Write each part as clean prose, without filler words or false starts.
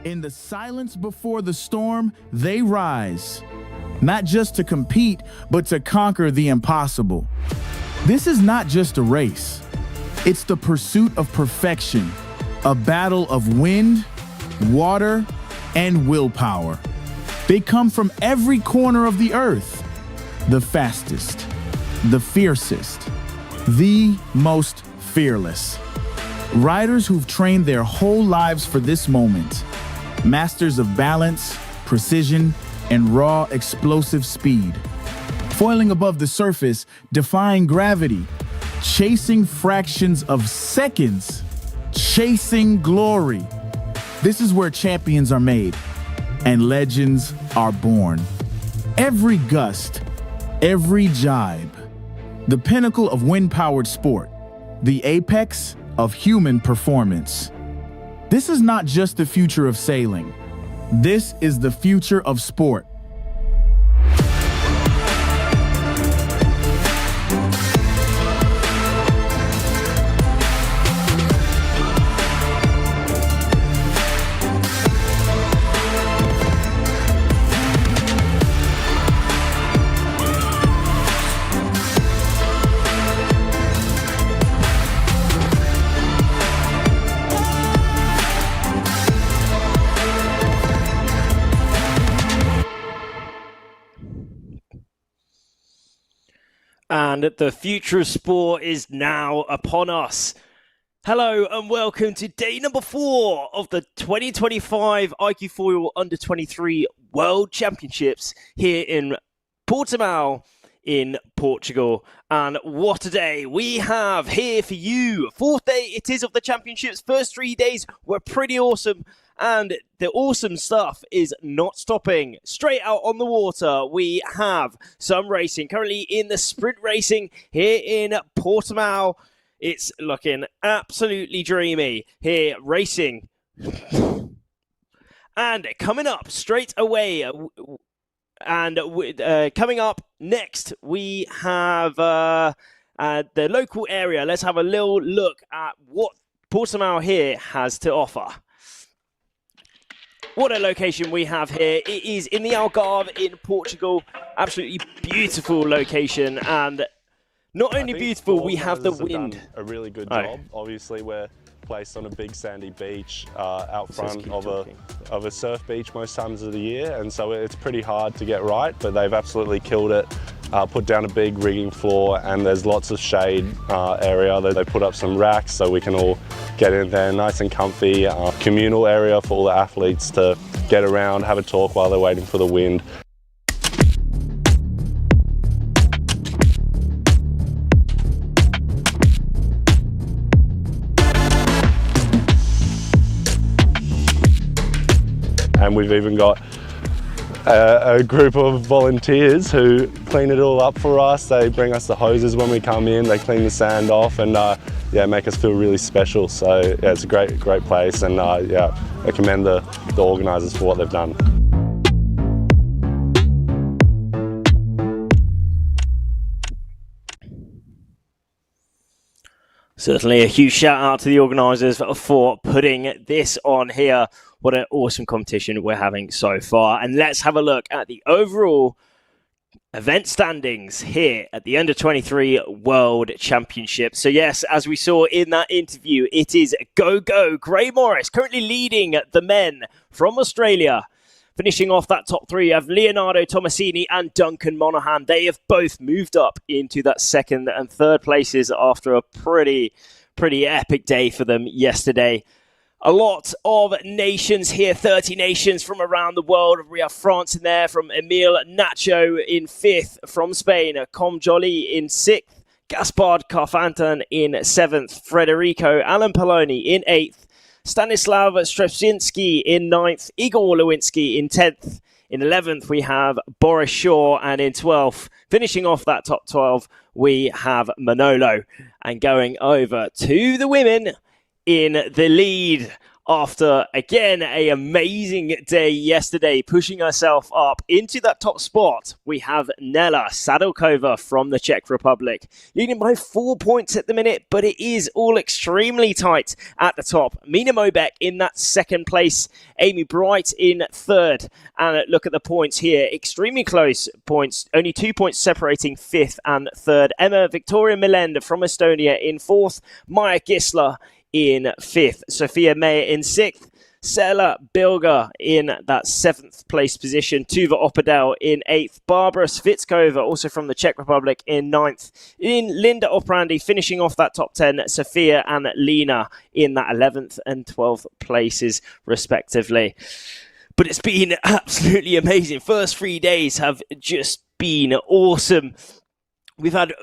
In the silence before the storm, they rise, not just to compete, but to conquer the impossible. This is not just a race. It's the pursuit of perfection, a battle of wind, water, and willpower. They come from every corner of the earth, the fastest, the fiercest, the most fearless. Riders who've trained their whole lives for this moment. Masters of balance, precision, and raw explosive speed. Foiling above the surface, defying gravity, chasing fractions of seconds, chasing glory. This is where champions are made and legends are born. Every gust, every jibe. The pinnacle of wind-powered sport, the apex of human performance. This is not just the future of sailing. This is the future of sport. And the future of sport is now upon us. Hello and welcome to day number 4 of the 2025 iQFoil Under-23 World Championships here in Portimao in Portugal. And what a day we have here for you. 4th day it is of the championships. First 3 days were pretty awesome. And the awesome stuff is not stopping. Straight out on the water, we have some racing. Currently in the sprint racing here in Portimao. It's looking absolutely dreamy here racing. And coming up straight away, and coming up next, we have the local area. Let's have a little look at what Portimao here has to offer. What a location we have here. It is in the Algarve in Portugal. Absolutely beautiful location. And not only beautiful, we have the wind. Done a really good job. Obviously, we're placed on a big sandy beach out front of a surf beach most times of the year. And so it's pretty hard to get right, but they've absolutely killed it. Put down a big rigging floor and there's lots of shade area. They put up some racks so we can all get in there nice and comfy. Communal area for all the athletes to get around, have a talk while they're waiting for the wind. And we've even got a group of volunteers who clean it all up for us. They bring us the hoses when we come in, they clean the sand off, and yeah, make us feel really special. So yeah, it's a great place, and yeah, I commend the organisers for what they've done. Certainly a huge shout out to the organisers for putting this on here. What an awesome competition we're having so far. And let's have a look at the overall event standings here at the Under-23 World Championship. So yes, as we saw in that interview, it is go Gray Morris currently leading the men from Australia. Finishing off that top three, you have Leonardo Tomasini and Duncan Monaghan. They have both moved up into that second and third places after a pretty epic day for them yesterday. A lot of nations here, 30 nations from around the world. We have France in there from Emile Nacho in 5th, from Spain, Com Joly in 6th, Gaspard Carfantan in 7th, Federico Alan Poloni in 8th, Stanislav Strepczynski in 9th, Igor Lewinsky in 10th. In 11th, we have Boris Shaw, and in 12th, finishing off that top 12, we have Manolo. And going over to the women in the lead after, again, an amazing day yesterday, pushing herself up into that top spot. We have Nela Sadalkova from the Czech Republic, leading by 4 points at the minute, but it is all extremely tight at the top. Mina Mobek in that second place, Amy Bright in third, and look at the points here, extremely close points, only 2 points separating 5th and 3rd. Emma Victoria Milenda from Estonia in 4th, Maya Gisler in 5th, Sophia Mayer in 6th, Sela Bilger in that 7th place position, Tuva Oppadel in 8th, Barbara Svitskova, also from the Czech Republic, in 9th, in Linda Oprandi finishing off that top 10, Sophia and Lena in that 11th and 12th places respectively. But it's been absolutely amazing. First 3 days have just been awesome. We've had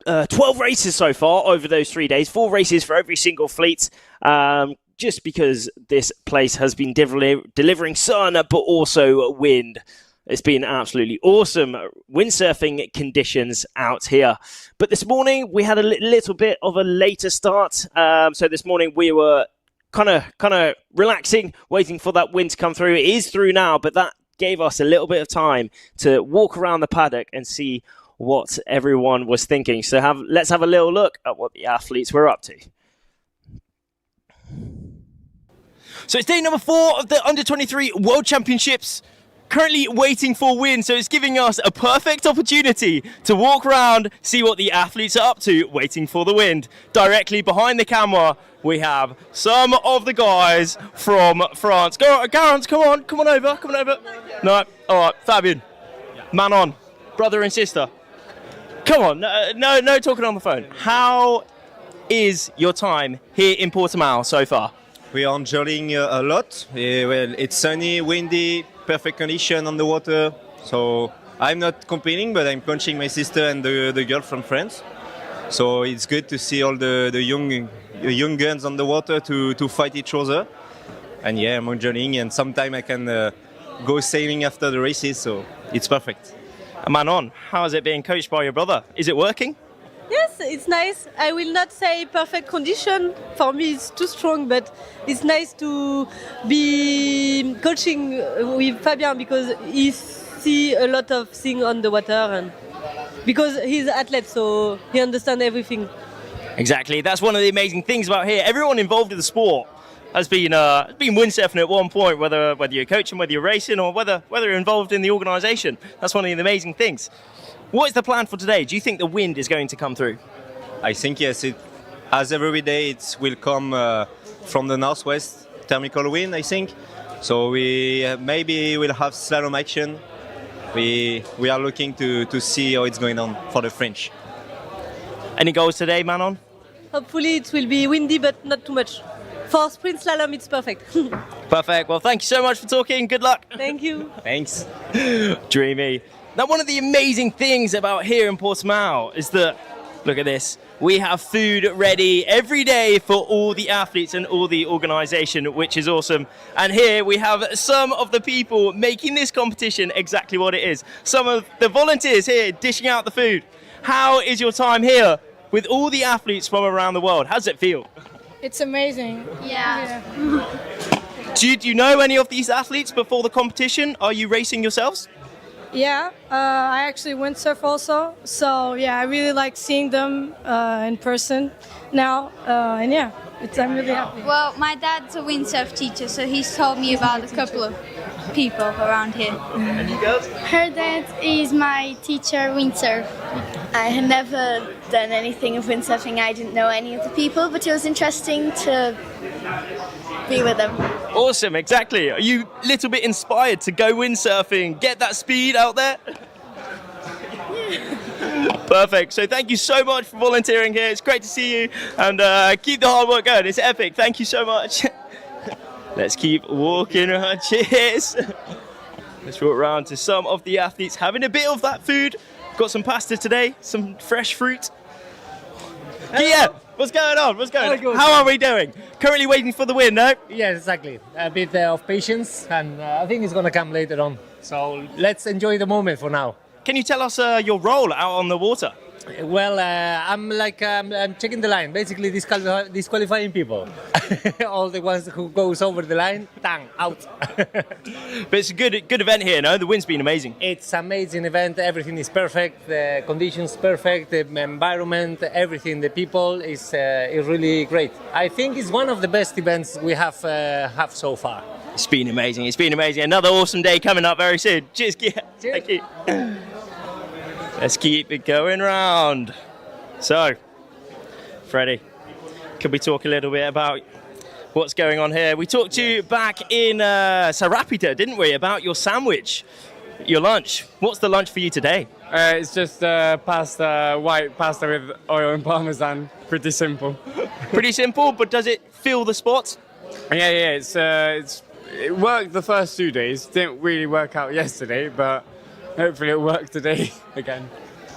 12 races so far over those 3 days, 4 races for every single fleet, just because this place has been delivering sun, but also wind. It's been absolutely awesome windsurfing conditions out here. But this morning, we had a little bit of a later start. So this morning, we were kind of relaxing, waiting for that wind to come through. It is through now, but that gave us a little bit of time to walk around the paddock and see what everyone was thinking. So let's have a little look at what the athletes were up to. So it's day number 4 of the Under-23 World Championships. Currently waiting for wind, so it's giving us a perfect opportunity to walk around, see what the athletes are up to, waiting for the wind. Directly behind the camera, we have some of the guys from France. Garant, come on over. No, all right, Fabian, Manon, brother and sister. Come on, no talking on the phone. How is your time here in Portimao so far? We are enjoying a lot. Well, it's sunny, windy, perfect condition on the water. So I'm not competing, but I'm punching my sister and the girl from France. So it's good to see all the young guns on the water to fight each other. And yeah, I'm enjoying, and sometime I can go sailing after the races, so it's perfect. Manon, how is it being coached by your brother? Is it working? Yes, it's nice. I will not say perfect condition. For me, it's too strong, but it's nice to be coaching with Fabien because he see a lot of things on the water, and because he's an athlete, so he understands everything. Exactly. That's one of the amazing things about here. Everyone involved in the sport has been windsurfing at one point, whether you're coaching, whether you're racing, or whether you're involved in the organisation. That's one of the amazing things. What is the plan for today? Do you think the wind is going to come through? I think yes. As every day, it will come from the northwest, thermal wind, I think. So we maybe will have slalom action. We are looking to see how it's going on for the French. Any goals today, Manon? Hopefully it will be windy, but not too much. For sprint slalom, it's perfect. Perfect. Well, thank you so much for talking. Good luck. Thank you. Thanks. Dreamy. Now, one of the amazing things about here in Portimao is that, look at this, we have food ready every day for all the athletes and all the organisation, which is awesome. And here we have some of the people making this competition exactly what it is. Some of the volunteers here dishing out the food. How is your time here with all the athletes from around the world. How does it feel? It's amazing. Yeah. Do you know any of these athletes before the competition? Are you racing yourselves? Yeah, I actually windsurf also. So yeah, I really like seeing them in person now. And yeah, I'm really happy. Well, my dad's a windsurf teacher, so he's told me about a couple of people around here. And you girls? Her dad is my teacher windsurf. I had never done anything of windsurfing. I didn't know any of the people, but it was interesting to be with them. Awesome, exactly. Are you a little bit inspired to go windsurfing, get that speed out there? Perfect. So thank you so much for volunteering here. It's great to see you, and keep the hard work going. It's epic. Thank you so much. Let's keep walking around. Cheers. Let's walk around to some of the athletes having a bit of that food. Got some pasta today, some fresh fruit. Yeah, what's going on? What's going on? How are we doing? Currently waiting for the win, no? Yes, exactly. A bit of patience, and I think it's going to come later on. So let's enjoy the moment for now. Can you tell us your role out on the water? Well, I'm checking the line, basically disqualifying people. All the ones who goes over the line, dang, out. But it's a good event here, no? The wind's been amazing. It's an amazing event. Everything is perfect. The conditions perfect. The environment, everything. The people is really great. I think it's one of the best events we have so far. It's been amazing. It's been amazing. Another awesome day coming up very soon. Cheers, Gia. Cheers. Thank you. Let's keep it going round. So, Freddie, could we talk a little bit about what's going on here? We talked to you back in Sarapita, didn't we, about your sandwich, your lunch. What's the lunch for you today? It's just pasta, white pasta with oil and parmesan. Pretty simple. Pretty simple, but does it fill the spot? Yeah. It worked the first 2 days. Didn't really work out yesterday, but hopefully it'll work today again.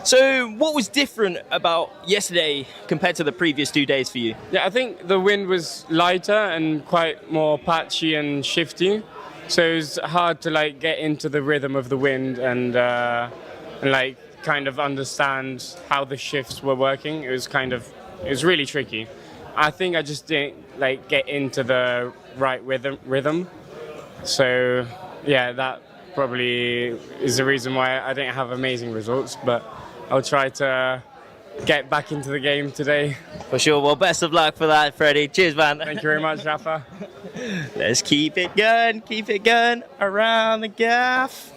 So what was different about yesterday compared to the previous 2 days for you? Yeah, I think the wind was lighter and quite more patchy and shifty. So it was hard to get into the rhythm of the wind and kind of understand how the shifts were working. It was really tricky. I think I just didn't get into the right rhythm. So yeah, that probably is the reason why I didn't have amazing results, but I'll try to get back into the game today. For sure. Well, best of luck for that, Freddie. Cheers, man. Thank you very much, Rafa. Let's keep it going around the gaff.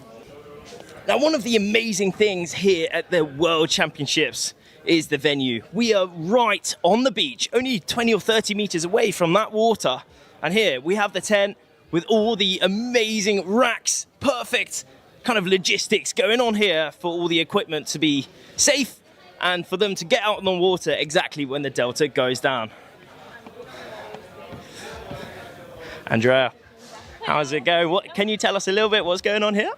Now, one of the amazing things here at the World Championships is the venue. We are right on the beach, only 20 or 30 meters away from that water. And here we have the tent with all the amazing racks, perfect kind of logistics going on here for all the equipment to be safe and for them to get out on the water exactly when the delta goes down. Andrea, how's it going? Can you tell us a little bit what's going on here?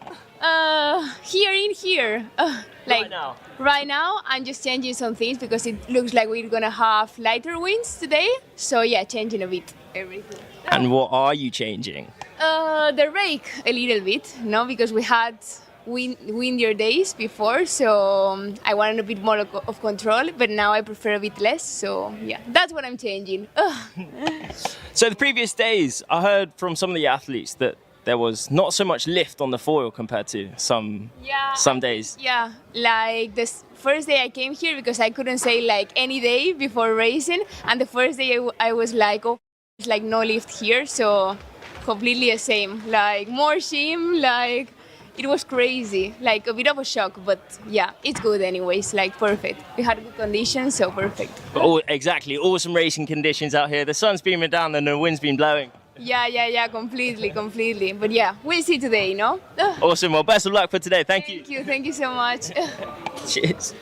Right now, I'm just changing some things because it looks like we're gonna have lighter winds today. So yeah, changing a bit everything. And what are you changing? The rake a little bit, no, because we had windier days before, so I wanted a bit more of control, but now I prefer a bit less. So yeah, that's what I'm changing. So the previous days, I heard from some of the athletes that there was not so much lift on the foil compared to some days. Yeah, like this first day I came here because I couldn't say any day before racing, and the first day I was like, oh, it's no lift here, so completely the same. More shim, it was crazy, a bit of a shock, but yeah, it's good anyways, perfect. We had good conditions, so perfect. Oh, exactly, awesome racing conditions out here. The sun's beaming down and the wind's been blowing. Yeah, completely. But yeah, we'll see today, no? Awesome, well, best of luck for today. Thank you. Thank you so much. Cheers.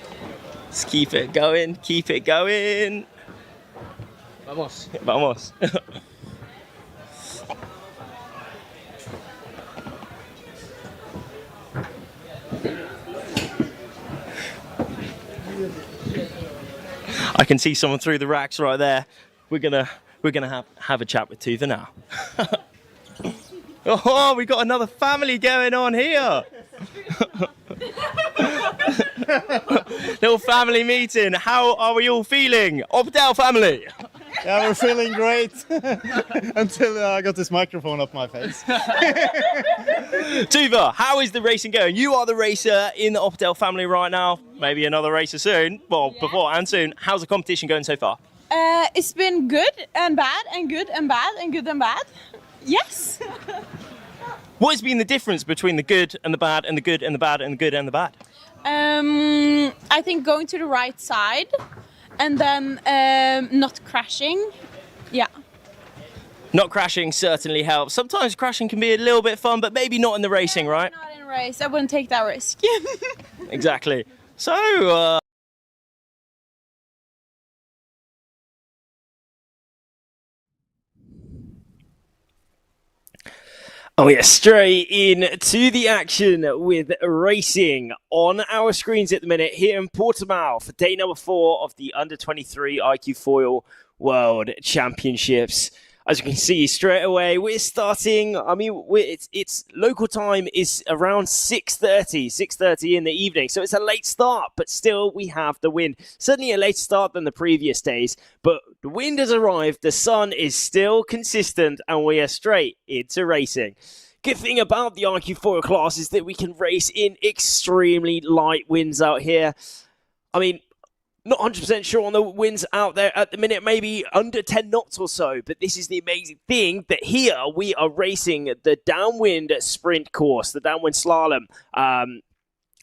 Let's keep it going. Vamos. I can see someone through the racks right there. We're gonna have a chat with Tuva now. Oh, we got another family going on here. Little family meeting. How are we all feeling? Opdale family. Yeah, we're feeling great until I got this microphone up my face. Tuva, how is the racing going? You are the racer in the Opdale family right now. Maybe another racer soon. Well, before and soon. How's the competition going so far? It's been good and bad and good and bad and good and bad. Yes. What has been the difference between the good and the bad and the good and the bad and the good and the bad? I think going to the right side and then not crashing. Yeah. Not crashing certainly helps. Sometimes crashing can be a little bit fun, but maybe not in the racing, right? Not in a race. I wouldn't take that risk. Exactly. So, oh yeah, straight into the action with racing on our screens at the minute here in Portimao for day number 4 of the Under-23 iQFoil World Championships. As you can see straight away, we're starting, it's local time is around 6:30 in the evening. So it's a late start, but still we have the wind. Certainly a later start than the previous days, but the wind has arrived, the sun is still consistent, and we are straight into racing. Good thing about the iQFoil class is that we can race in extremely light winds out here. I mean, not 100% sure on the winds out there at the minute, maybe under 10 knots or so. But this is the amazing thing that here we are racing the downwind sprint course, the downwind slalom,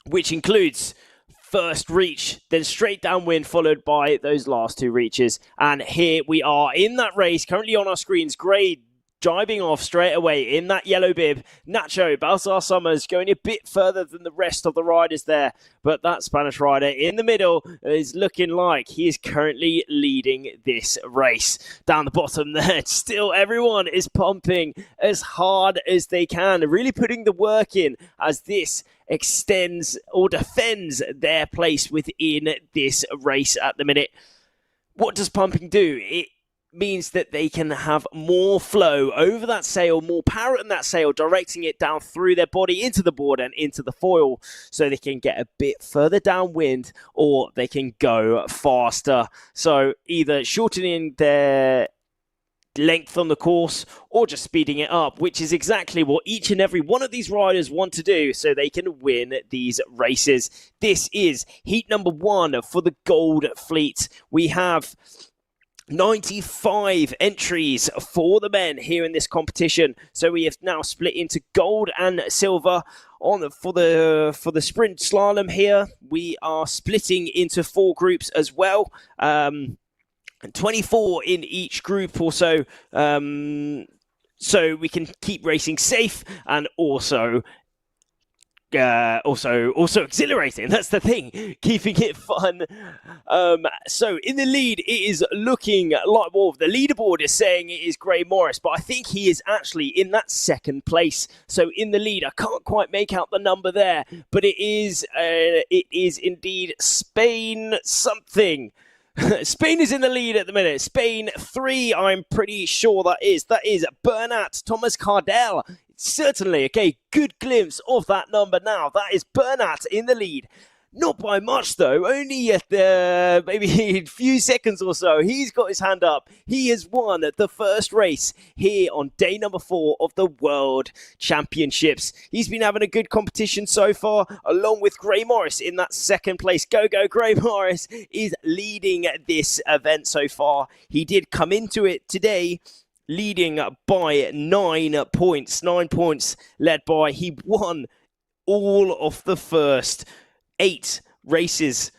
which includes first reach, then straight downwind, followed by those last 2 reaches. And here we are in that race, currently on our screens, Gray driving off straight away in that yellow bib. Nacho, Balsar Summers going a bit further than the rest of the riders there. But that Spanish rider in the middle is looking like he is currently leading this race. Down the bottom there, still everyone is pumping as hard as they can, really putting the work in as this extends or defends their place within this race at the minute. What does pumping do? It means that they can have more flow over that sail, more power in that sail, directing it down through their body into the board and into the foil, so they can get a bit further downwind or they can go faster. So either shortening their length on the course or just speeding it up, which is exactly what each and every one of these riders want to do so they can win these races. This is heat number 1 for the Gold Fleet. We have 95 entries for the men here in this competition. So we have now split into gold and silver for the sprint slalom here. We are splitting into 4 groups as well. 24 in each group or so. So we can keep racing safe and also exhilarating. That's the thing, keeping it fun. So in the lead, it is looking like, well, the leaderboard is saying it is Gray Morris, but I think he is actually in that 2nd place. So in the lead, I can't quite make out the number there, but it is indeed Spain something. Spain is in the lead at the minute. Spain 3, I'm pretty sure that is Bernat Thomas Cardell. Certainly, okay, good glimpse of that number now. That is Bernat in the lead. Not by much, though. Only at maybe a few seconds or so. He's got his hand up. He has won the first race here on day number 4 of the World Championships. He's been having a good competition so far, along with Gray Morris in that 2nd place. Go, Gray Morris is leading this event so far. He did come into it today leading by 9 points. 9 points led by, he won all of the first 8 races.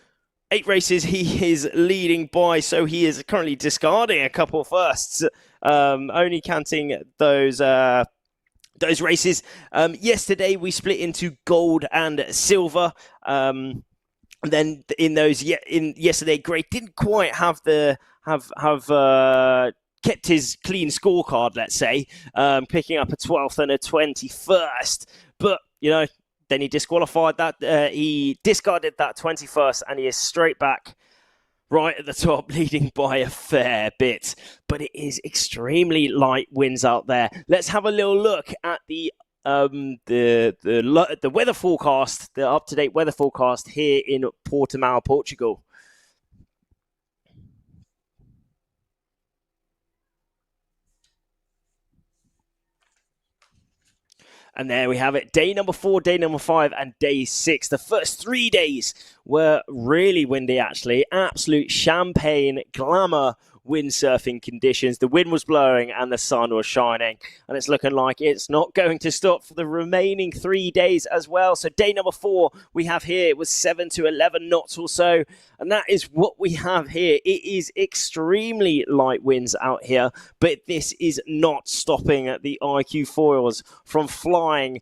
8 races he is leading by, so he is currently discarding a couple firsts, only counting those races. Yesterday we split into gold and silver. Then in those, yesterday, Gray didn't quite have kept his clean scorecard, let's say, picking up a 12th and a 21st. But, then he disqualified that. He discarded that 21st, and he is straight back right at the top, leading by a fair bit. But it is extremely light winds out there. Let's have a little look at the the weather forecast, the up-to-date weather forecast here in Portimao, Portugal. And there we have it. Day number 4, day number 5, and day 6. The first 3 days were really windy, actually. Absolute champagne glamour windsurfing conditions. The wind was blowing and the sun was shining. And it's looking like it's not going to stop for the remaining 3 days as well. So day number 4 we have here, it was 7 to 11 knots or so. And that is what we have here. It is extremely light winds out here, but this is not stopping the iQFoils from flying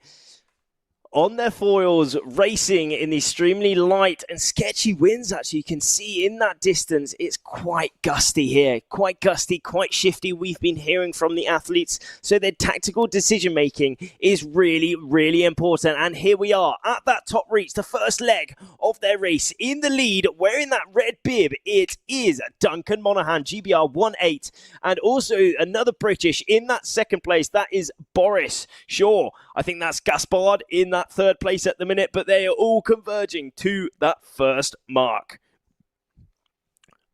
on their foils, racing in the extremely light and sketchy winds. Actually, you can see in that distance, it's quite gusty here. Quite gusty, quite shifty. We've been hearing from the athletes. So their tactical decision making is really, really important. And here we are at that top reach, the first leg of their race. In the lead, wearing that red bib, it is Duncan Monaghan, GBR 1.8. And also another British in that second place. That is Boris Shaw. I think that's Gaspard in that third place at the minute, but they are all converging to that first mark.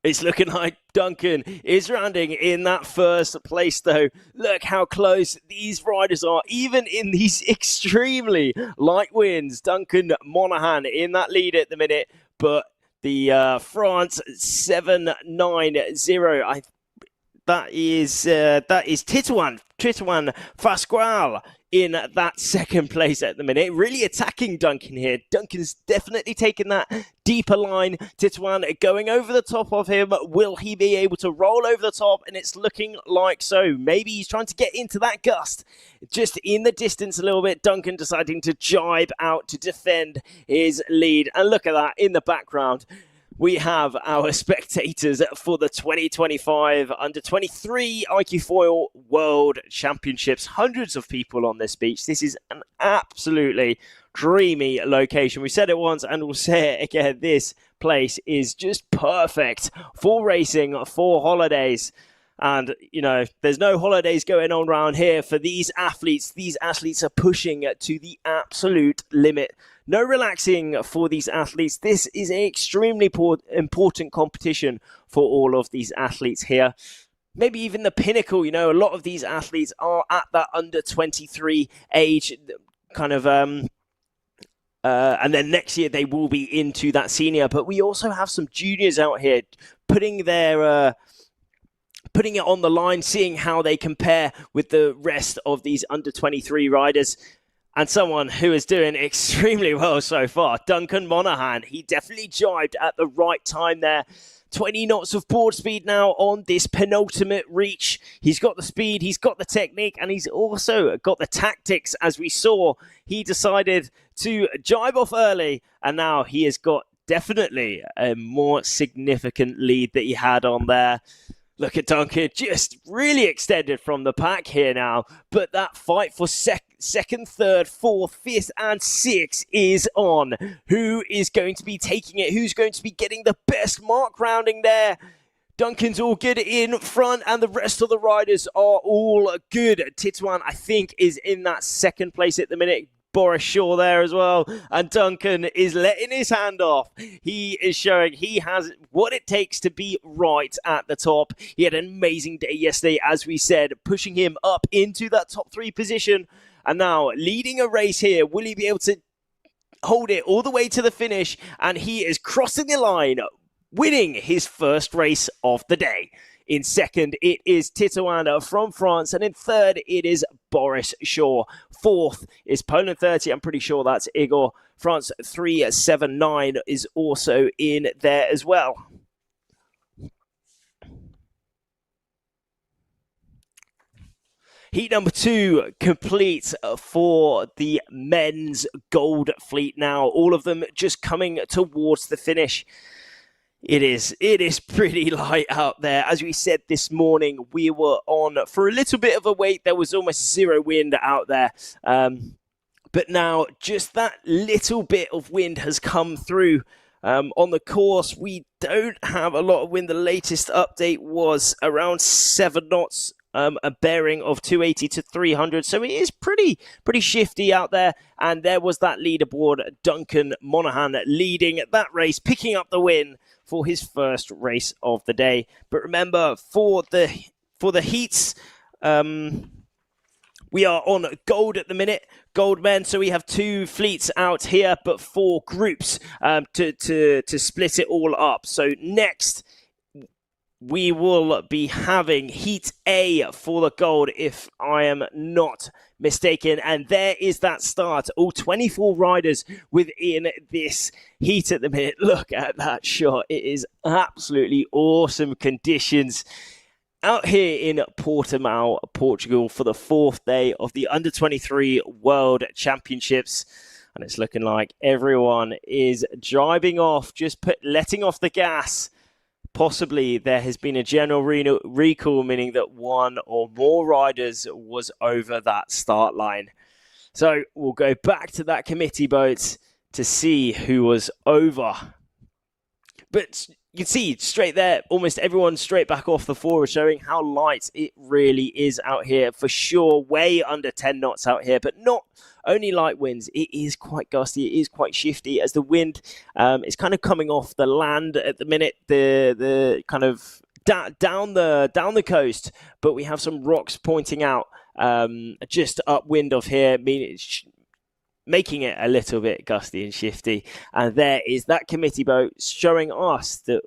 It's looking like Duncan is rounding in that first place, though. Look how close these riders are, even in these extremely light winds. Duncan Monaghan in that lead at the minute, but the France 790, that is Titouan Fasqual in that second place at the minute. Really attacking Duncan here. Duncan's definitely taken that deeper line. Titouan going over the top of him. Will he be able to roll over the top? And it's looking like so. Maybe he's trying to get into that gust. Just in the distance a little bit. Duncan deciding to jibe out to defend his lead. And look at that in the background. We have our spectators for the 2025 Under-23 iQFoil World Championships. Hundreds of people on this beach. This is an absolutely dreamy location. We said it once and we'll say it again. This place is just perfect for racing, for holidays. And, you know, there's no holidays going on around here for these athletes. These athletes are pushing to the absolute limit. No relaxing for these athletes. This is an extremely important competition for all of these athletes here. Maybe even the pinnacle, you know, a lot of these athletes are at that under 23 age kind of, and then next year they will be into that senior. But we also have some juniors out here putting it on the line, seeing how they compare with the rest of these under 23 riders. And someone who is doing extremely well so far, Duncan Monaghan. He definitely jibed at the right time there. 20 knots of board speed now on this penultimate reach. He's got the speed, he's got the technique, and he's also got the tactics. As we saw, he decided to jibe off early, and now he has got definitely a more significant lead that he had on there. Look at Duncan, just really extended from the pack here now. But that fight for second, third, fourth, fifth, and sixth is on. Who is going to be taking it? Who's going to be getting the best mark rounding there? Duncan's all good in front, and the rest of the riders are all good. Titouan, I think, is in that second place at the minute. Boris Shaw there as well, and Duncan is letting his hand off. He is showing he has what it takes to be right at the top. He had an amazing day yesterday, as we said, pushing him up into that top 3 position, and now leading a race here. Will he be able to hold it all the way to the finish? And he is crossing the line, winning his first race of the day. In second, it is Titouan from France. And in third, it is Boris Shaw. Fourth is Poland 30. I'm pretty sure that's Igor. France 379 is also in there as well. Heat number 2 complete for the men's gold fleet now. All of them just coming towards the finish. It is pretty light out there. As we said this morning, we were on for a little bit of a wait. There was almost zero wind out there. But now just that little bit of wind has come through on the course. We don't have a lot of wind. The latest update was around 7 knots a bearing of 280 to 300. So it is pretty shifty out there. And there was that leaderboard, Duncan Monaghan leading that race, picking up the win for his first race of the day. But remember, for the heats, we are on gold at the minute, gold men. So we have 2 fleets out here, but 4 groups to split it all up. So next, we will be having Heat A for the gold, if I am not mistaken. And there is that start. All 24 riders within this heat at the minute. Look at that shot. It is absolutely awesome conditions out here in Portimao, Portugal, for the 4th day of the Under-23 World Championships. And it's looking like everyone is driving off, just letting off the gas. Possibly there has been a general recall, meaning that one or more riders was over that start line. So we'll go back to that committee boat to see who was over. But you can see straight there, almost everyone straight back off the forward, showing how light it really is out here. For sure, way under 10 knots out here, but not only light winds. It is quite gusty. It is quite shifty as the wind is kind of coming off the land at the minute. The kind of down the coast, but we have some rocks pointing out just upwind of here, making it a little bit gusty and shifty. And there is that committee boat showing us that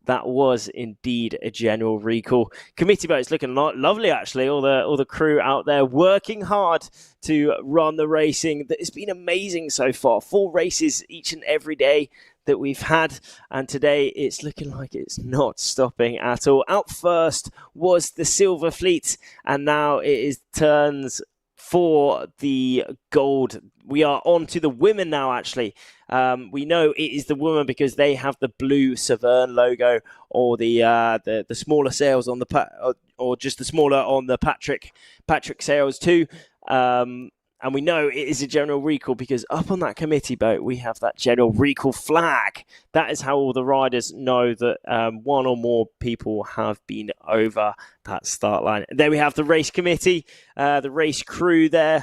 that was indeed a general recall. Committee boat's looking lovely, actually. All the crew out there working hard to run the racing. It's been amazing so far. 4 races each and every day that we've had, and today it's looking like it's not stopping at all. Out first was the Silver Fleet, and now it is turns for the gold. We are on to the women now, actually. We know it is the women because they have the blue Severn logo, or the smaller sails on the or just the smaller on the Patrick sails too. And we know it is a general recall because up on that committee boat we have that general recall flag. That is how all the riders know that one or more people have been over that start line. And there we have the race committee, the race crew there,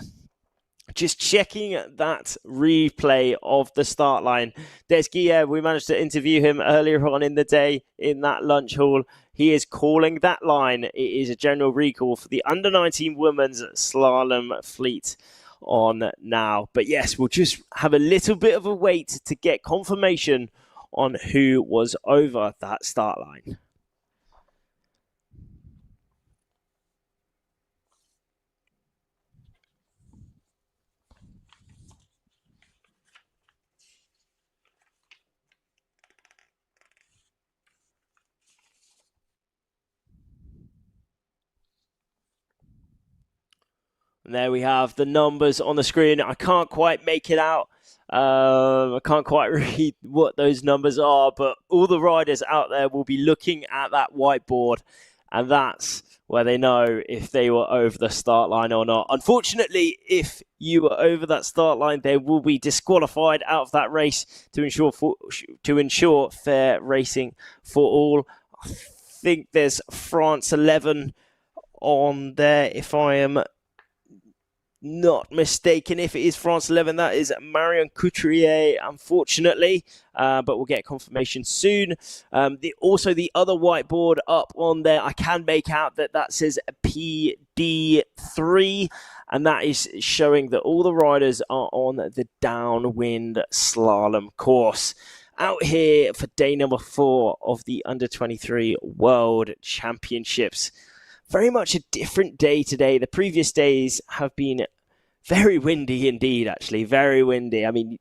just checking that replay of the start line. There's Guillermo. We managed to interview him earlier on in the day in that lunch hall. He is calling that line. It is a general recall for the under-19 women's slalom fleet on now. But yes, we'll just have a little bit of a wait to get confirmation on who was over that start line. And there we have the numbers on the screen. I can't quite make it out. I can't quite read what those numbers are, but all the riders out there will be looking at that whiteboard, and that's where they know if they were over the start line or not. Unfortunately, if you were over that start line, they will be disqualified out of that race to ensure fair racing for all. I think there's France 11 on there, if I am not mistaken. If it is France 11, that is Marion Couturier, unfortunately, but we'll get confirmation soon. Also, the other whiteboard up on there, I can make out that says PD3, and that is showing that all the riders are on the downwind slalom course. Out here for day number 4 of the Under-23 World Championships. Very much a different day today. The previous days have been very windy indeed, actually. Very windy. I mean,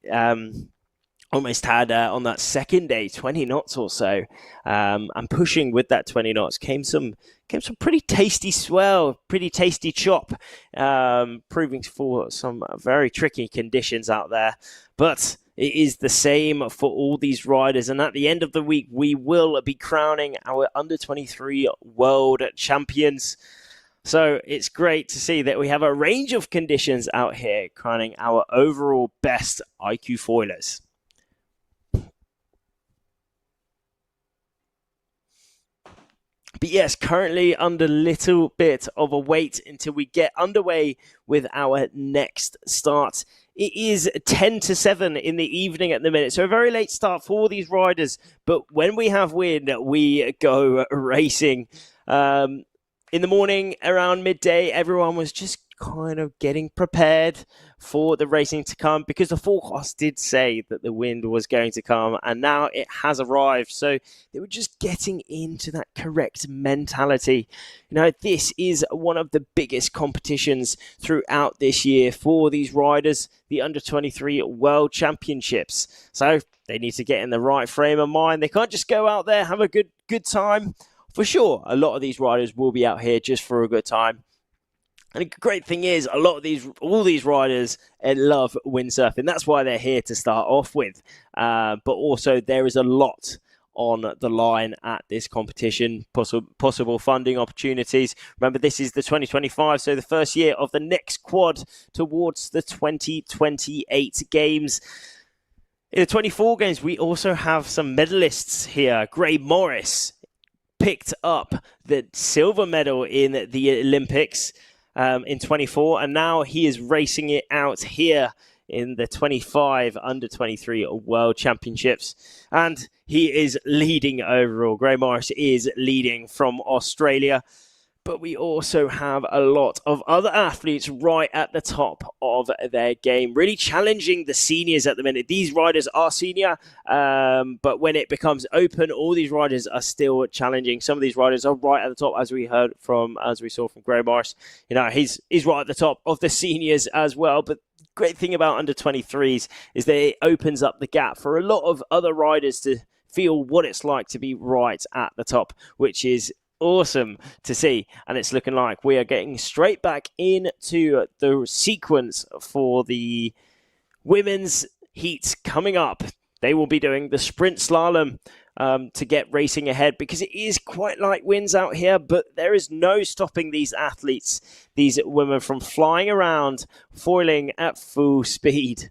almost had on that second day 20 knots or so. And pushing with that 20 knots came some pretty tasty swell, pretty tasty chop, proving for some very tricky conditions out there. But it is the same for all these riders. And at the end of the week, we will be crowning our Under-23 World Champions. So it's great to see that we have a range of conditions out here crowning our overall best iQFoilers. But yes, currently under a little bit of a wait until we get underway with our next start. It is 10 to 7 in the evening at the minute, so a very late start for these riders. But when we have wind, we go racing. In the morning, around midday, everyone was just kind of getting prepared for the racing to come, because the forecast did say that the wind was going to come, and now it has arrived. So they were just getting into that correct mentality. You know, this is one of the biggest competitions throughout this year for these riders, the Under-23 World Championships. So they need to get in the right frame of mind. They can't just go out there, have a good time. For sure, a lot of these riders will be out here just for a good time. And the great thing is, all these riders love windsurfing. That's why they're here to start off with. But also, there is a lot on the line at this competition, possible funding opportunities. Remember, this is the 2025, so the first year of the next quad towards the 2028 games. In the 24 games, we also have some medalists here. Gray Morris picked up the silver medal in the Olympics in 24, and now he is racing it out here in the 25 Under-23 World Championships, and he is leading overall. Gray Morris is leading from Australia, but we also have a lot of other athletes right at the top of their game, really challenging the seniors at the minute. These riders are senior, but when it becomes open, all these riders are still challenging. Some of these riders are right at the top, as we saw from Gray Morris. You know, he's right at the top of the seniors as well. But great thing about Under-23s is that it opens up the gap for a lot of other riders to feel what it's like to be right at the top, which is awesome to see. And it's looking like we are getting straight back into the sequence for the women's heats coming up. They will be doing the sprint slalom to get racing ahead, because it is quite light winds out here, but there is no stopping these athletes, these women, from flying around, foiling at full speed.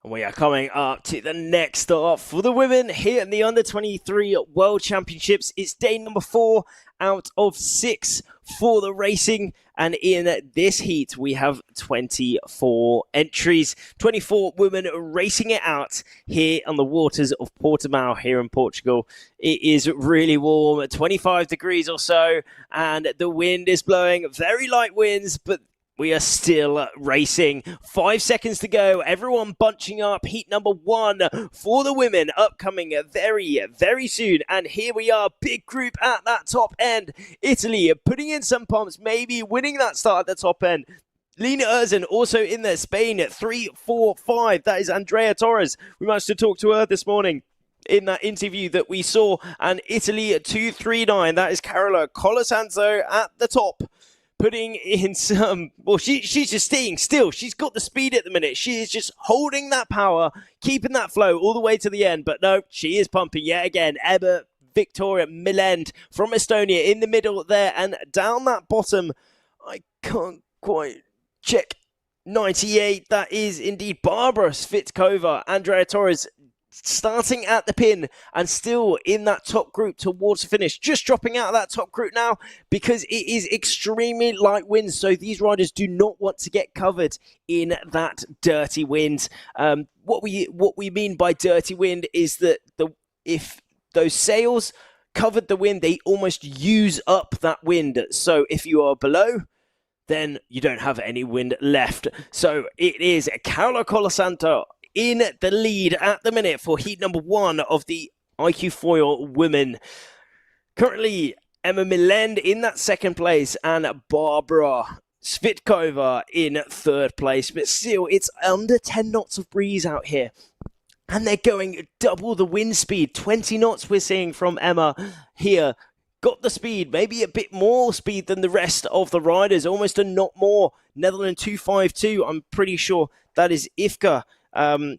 We are coming up to the next start for the women here in the Under-23 World Championships. It's day number 4 out of 6 for the racing. And in this heat, we have 24 entries. 24 women racing it out here on the waters of Portimao here in Portugal. It is really warm, at 25 degrees or so, and the wind is blowing, very light winds, but we are still racing. 5 seconds to go. Everyone bunching up. Heat number 1 for the women upcoming very, very soon. And here we are. Big group at that top end. Italy putting in some pumps. Maybe winning that start at the top end. Lina Erzen also in there. Spain at 3, 4, 5. That is Andrea Torres. We managed to talk to her this morning in that interview that we saw. And Italy at 239. That is Carola Colasanto at the top, putting in some, well, she's just staying still. She's got the speed at the minute. She is just holding that power, keeping that flow all the way to the end. But no, she is pumping yet again. Ebba Victoria Milend from Estonia in the middle there, and down that bottom, I can't quite check, 98, that is indeed Barbara Svitkova. Andrea Torres starting at the pin and still in that top group towards the finish. Just dropping out of that top group now because it is extremely light winds, so these riders do not want to get covered in that dirty wind. What we mean by dirty wind is that if those sails covered the wind, they almost use up that wind. So if you are below, then you don't have any wind left. So it is Carola Colasanto in the lead at the minute for heat number 1 of the iQFoil women. Currently, Emma Milend in that second place and Barbara Svitkova in third place. But still, it's under 10 knots of breeze out here. And they're going double the wind speed. 20 knots we're seeing from Emma here. Got the speed, maybe a bit more speed than the rest of the riders. Almost a knot more. Netherlands 252. I'm pretty sure that is Ifke.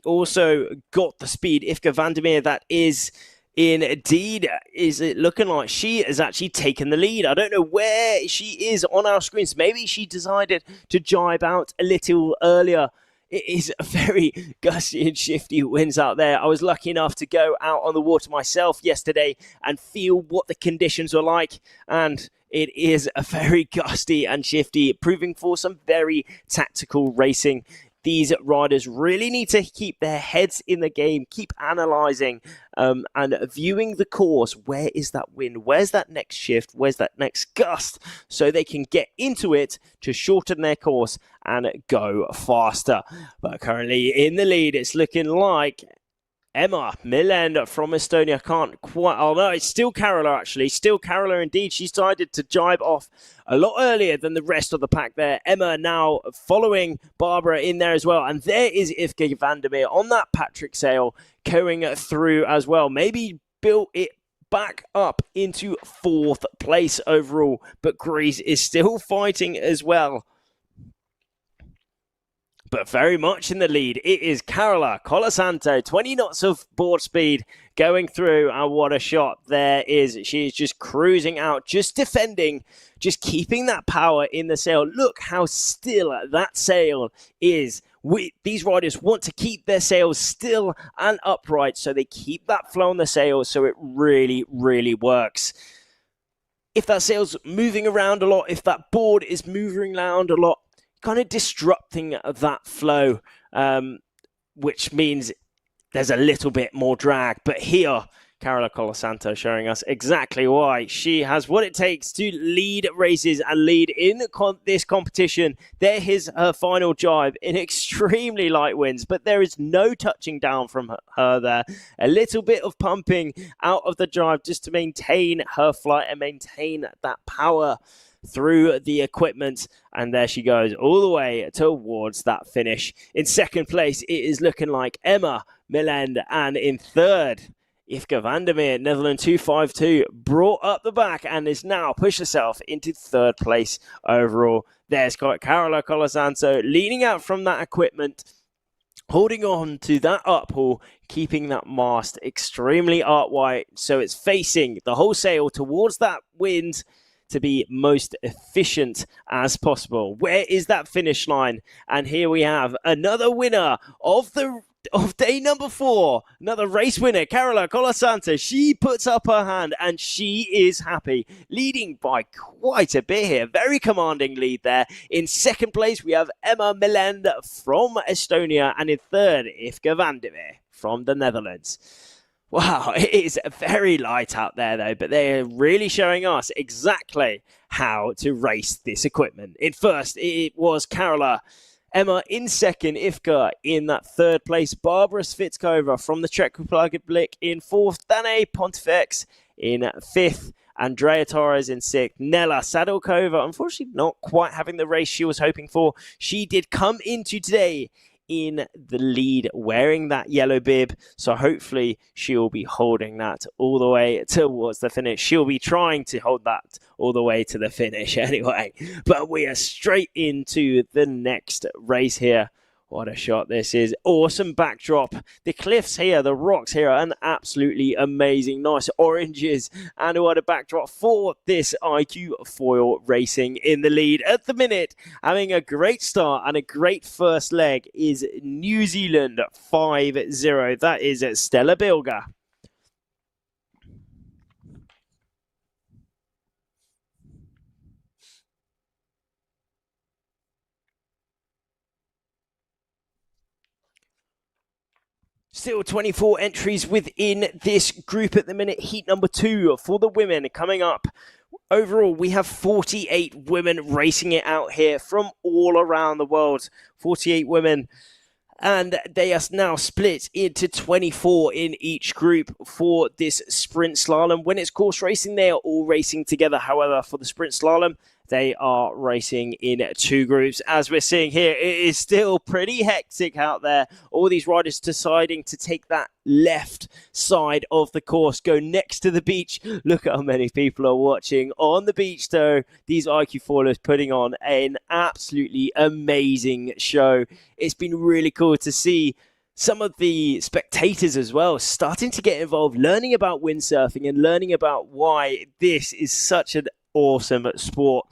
Also got the speed. Ifke van der Meer, that is indeed. Is it looking like she has actually taken the lead? I don't know where she is on our screens. Maybe she decided to jibe out a little earlier. It is a very gusty and shifty winds out there. I was lucky enough to go out on the water myself yesterday and feel what the conditions were like. And it is a very gusty and shifty, proving for some very tactical racing. These riders really need to keep their heads in the game, keep analysing and viewing the course. Where is that wind? Where's that next shift? Where's that next gust? So they can get into it to shorten their course and go faster. But currently in the lead, it's looking like Emma Milend from Estonia can't quite... Oh, no, it's still Carola, actually. Still Carola, indeed. She decided to jibe off a lot earlier than the rest of the pack there. Emma now following Barbara in there as well. And there is Ifke van der Meer on that Patrick sail going through as well. Maybe built it back up into 4th place overall. But Greece is still fighting as well. But very much in the lead, it is Carola Colasanto, 20 knots of board speed going through, and what a shot there is. She is just cruising out, just defending, just keeping that power in the sail. Look how still that sail is. These riders want to keep their sails still and upright, so they keep that flow on the sail, so it really, really works. If that sail's moving around a lot, if that board is moving around a lot, kind of disrupting that flow, which means there's a little bit more drag. But here, Carola Colasanto showing us exactly why she has what it takes to lead races and lead in this competition. There is her final jibe in extremely light winds, but there is no touching down from her there. A little bit of pumping out of the jibe just to maintain her flight and maintain that power through the equipment, and there she goes all the way towards that finish. In 2nd place, it is looking like Emma Milend, and in 3rd, Ifke van der Meer, Netherlands 252, brought up the back and is now pushed herself into 3rd place overall. There's Carola Colasanto leaning out from that equipment, holding on to that uphaul, keeping that mast extremely upright, so it's facing the whole sail towards that wind to be most efficient as possible. Where is that finish line? And here we have another winner of day number 4, another race winner, Carola Colasanto. She puts up her hand and she is happy, leading by quite a bit here. Very commanding lead there. In 2nd place, we have Emma Milend from Estonia, and in 3rd, Ifke van der Meer from the Netherlands. Wow, it is very light out there though, but they're really showing us exactly how to race this equipment. In 1st, it was Carola. Emma in 2nd, Ifke in that 3rd place. Barbara Svitskova from the Czech Republic in 4th. Danae Pontifex in 5th. Andrea Torres in 6th. Nella Sadilkova, unfortunately not quite having the race she was hoping for. She did come into today in the lead wearing that yellow bib, so hopefully she'll be holding that all the way towards the finish. She'll be trying to hold that all the way to the finish anyway. But we are straight into the next race here. What a shot this is. Awesome backdrop. The cliffs here, the rocks here are absolutely amazing. Nice oranges. And what a backdrop for this iQFoil racing. In the lead at the minute. Having a great start and a great first leg is New Zealand 5-0. That is Stella Bilger. Still 24 entries within this group at the minute. Heat number 2 for the women coming up. Overall, we have 48 women racing it out here from all around the world. 48 women. And they are now split into 24 in each group for this sprint slalom. When it's course racing, they are all racing together. However, for the sprint slalom, They are racing in 2 groups. As we're seeing here, it is still pretty hectic out there. All these riders deciding to take that left side of the course, go next to the beach. Look at how many people are watching on the beach, though. These iQFoilers putting on an absolutely amazing show. It's been really cool to see some of the spectators as well starting to get involved, learning about windsurfing and learning about why this is such an awesome sport.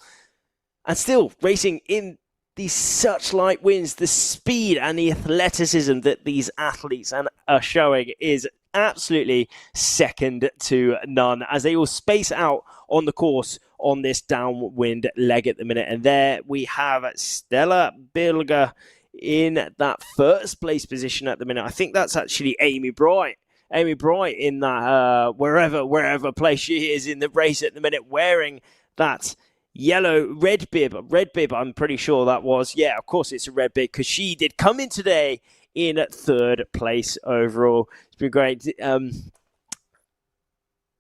And still racing in these such light winds, the speed and the athleticism that these athletes are showing is absolutely second to none, as they all space out on the course on this downwind leg at the minute. And there we have Stella Bilger in that first place position at the minute. I think that's actually Amy Bright. Amy Bright in that wherever place she is in the race at the minute, wearing that red bib, I'm pretty sure that was. Yeah, of course it's a red bib, because she did come in today in 3rd place overall. It's been great.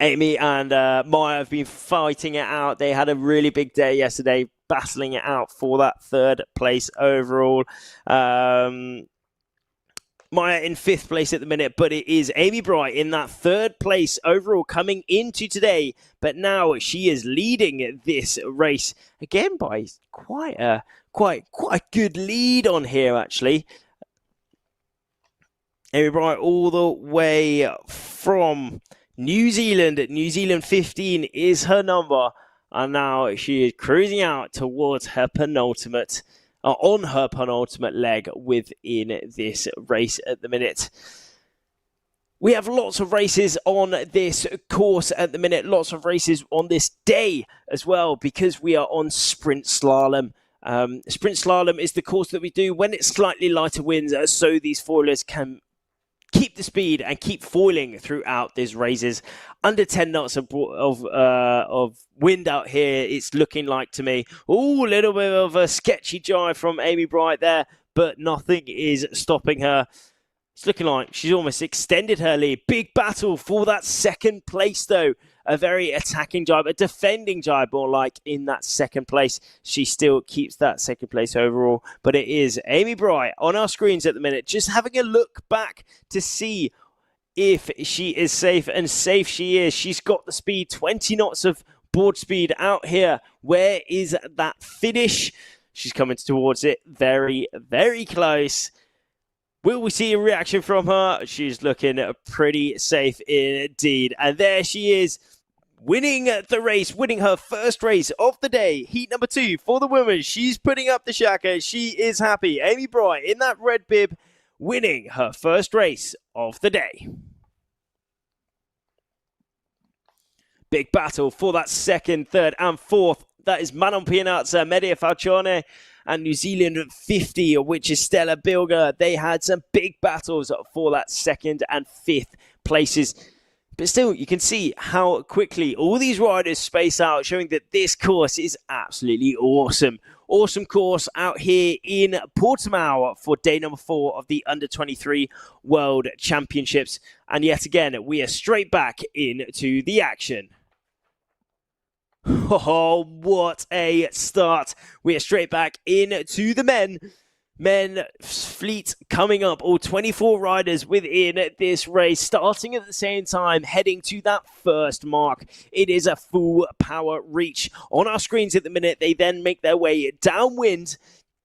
Amy and Maya have been fighting it out. They had a really big day yesterday, battling it out for that 3rd place overall. Maya in 5th place at the minute, but it is Amy Bright in that 3rd place overall coming into today. But now she is leading this race again by quite a good lead on here, actually. Amy Bright all the way from New Zealand. New Zealand 15 is her number. And now she is cruising out towards her penultimate, on her penultimate leg within this race at the minute. We have lots of races on this course at the minute, lots of races on this day as well, because we are on sprint slalom. Sprint slalom is the course that we do when it's slightly lighter winds, so these foilers can keep the speed and keep foiling throughout these races. Under 10 knots of wind out here, it's looking like to me. Oh, a little bit of a sketchy jive from Amy Bright there, but nothing is stopping her. It's looking like she's almost extended her lead. Big battle for that 2nd place, though. A very attacking jibe, a defending jibe, more like, in that 2nd place. She still keeps that 2nd place overall. But it is Amy Bright on our screens at the minute, just having a look back to see if she is safe, and safe she is. She's got the speed, 20 knots of board speed out here. Where is that finish? She's coming towards it, very, very close. Will we see a reaction from her? She's looking pretty safe indeed. And there she is, winning the race, winning her first race of the day. Heat number 2 for the women. She's putting up the shaka. She is happy. Amy Bright in that red bib, winning her first race of the day. Big battle for that 2nd, 3rd and 4th. That is Manon Pianazza, Media Falcione, and New Zealand 50, which is Stella Bilger. They had some big battles for that 2nd and 5th places. But still, you can see how quickly all these riders space out, showing that this course is absolutely awesome. Awesome course out here in Portimao for day number 4 of the Under-23 World Championships. And yet again, we are straight back into the action. Oh, what a start. We are straight back into the men. Men fleet coming up, all 24 riders within this race, starting at the same time, heading to that first mark. It is a full power reach. On our screens at the minute, they then make their way downwind.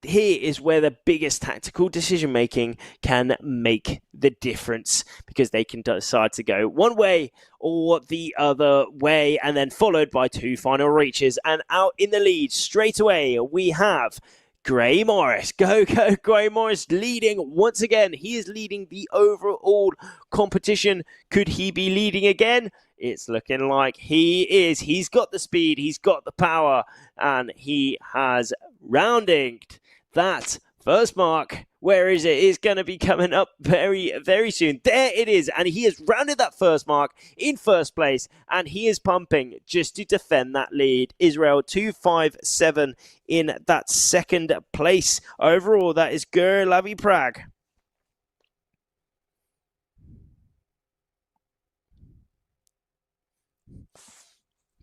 Here is where the biggest tactical decision making can make the difference, because they can decide to go one way or the other way, and then followed by 2 final reaches. And out in the lead straight away, we have Gray Morris. Go Gray Morris, leading once again. He is leading the overall competition. Could he be leading again? It's looking like he is. He's got the speed, he's got the power, and he has rounded that first mark. Where is it? It's going to be coming up very, very soon. There it is. And he has rounded that first mark in first place. And he is pumping just to defend that lead. Israel 257 in that 2nd place. Overall, that is Lavi Prague.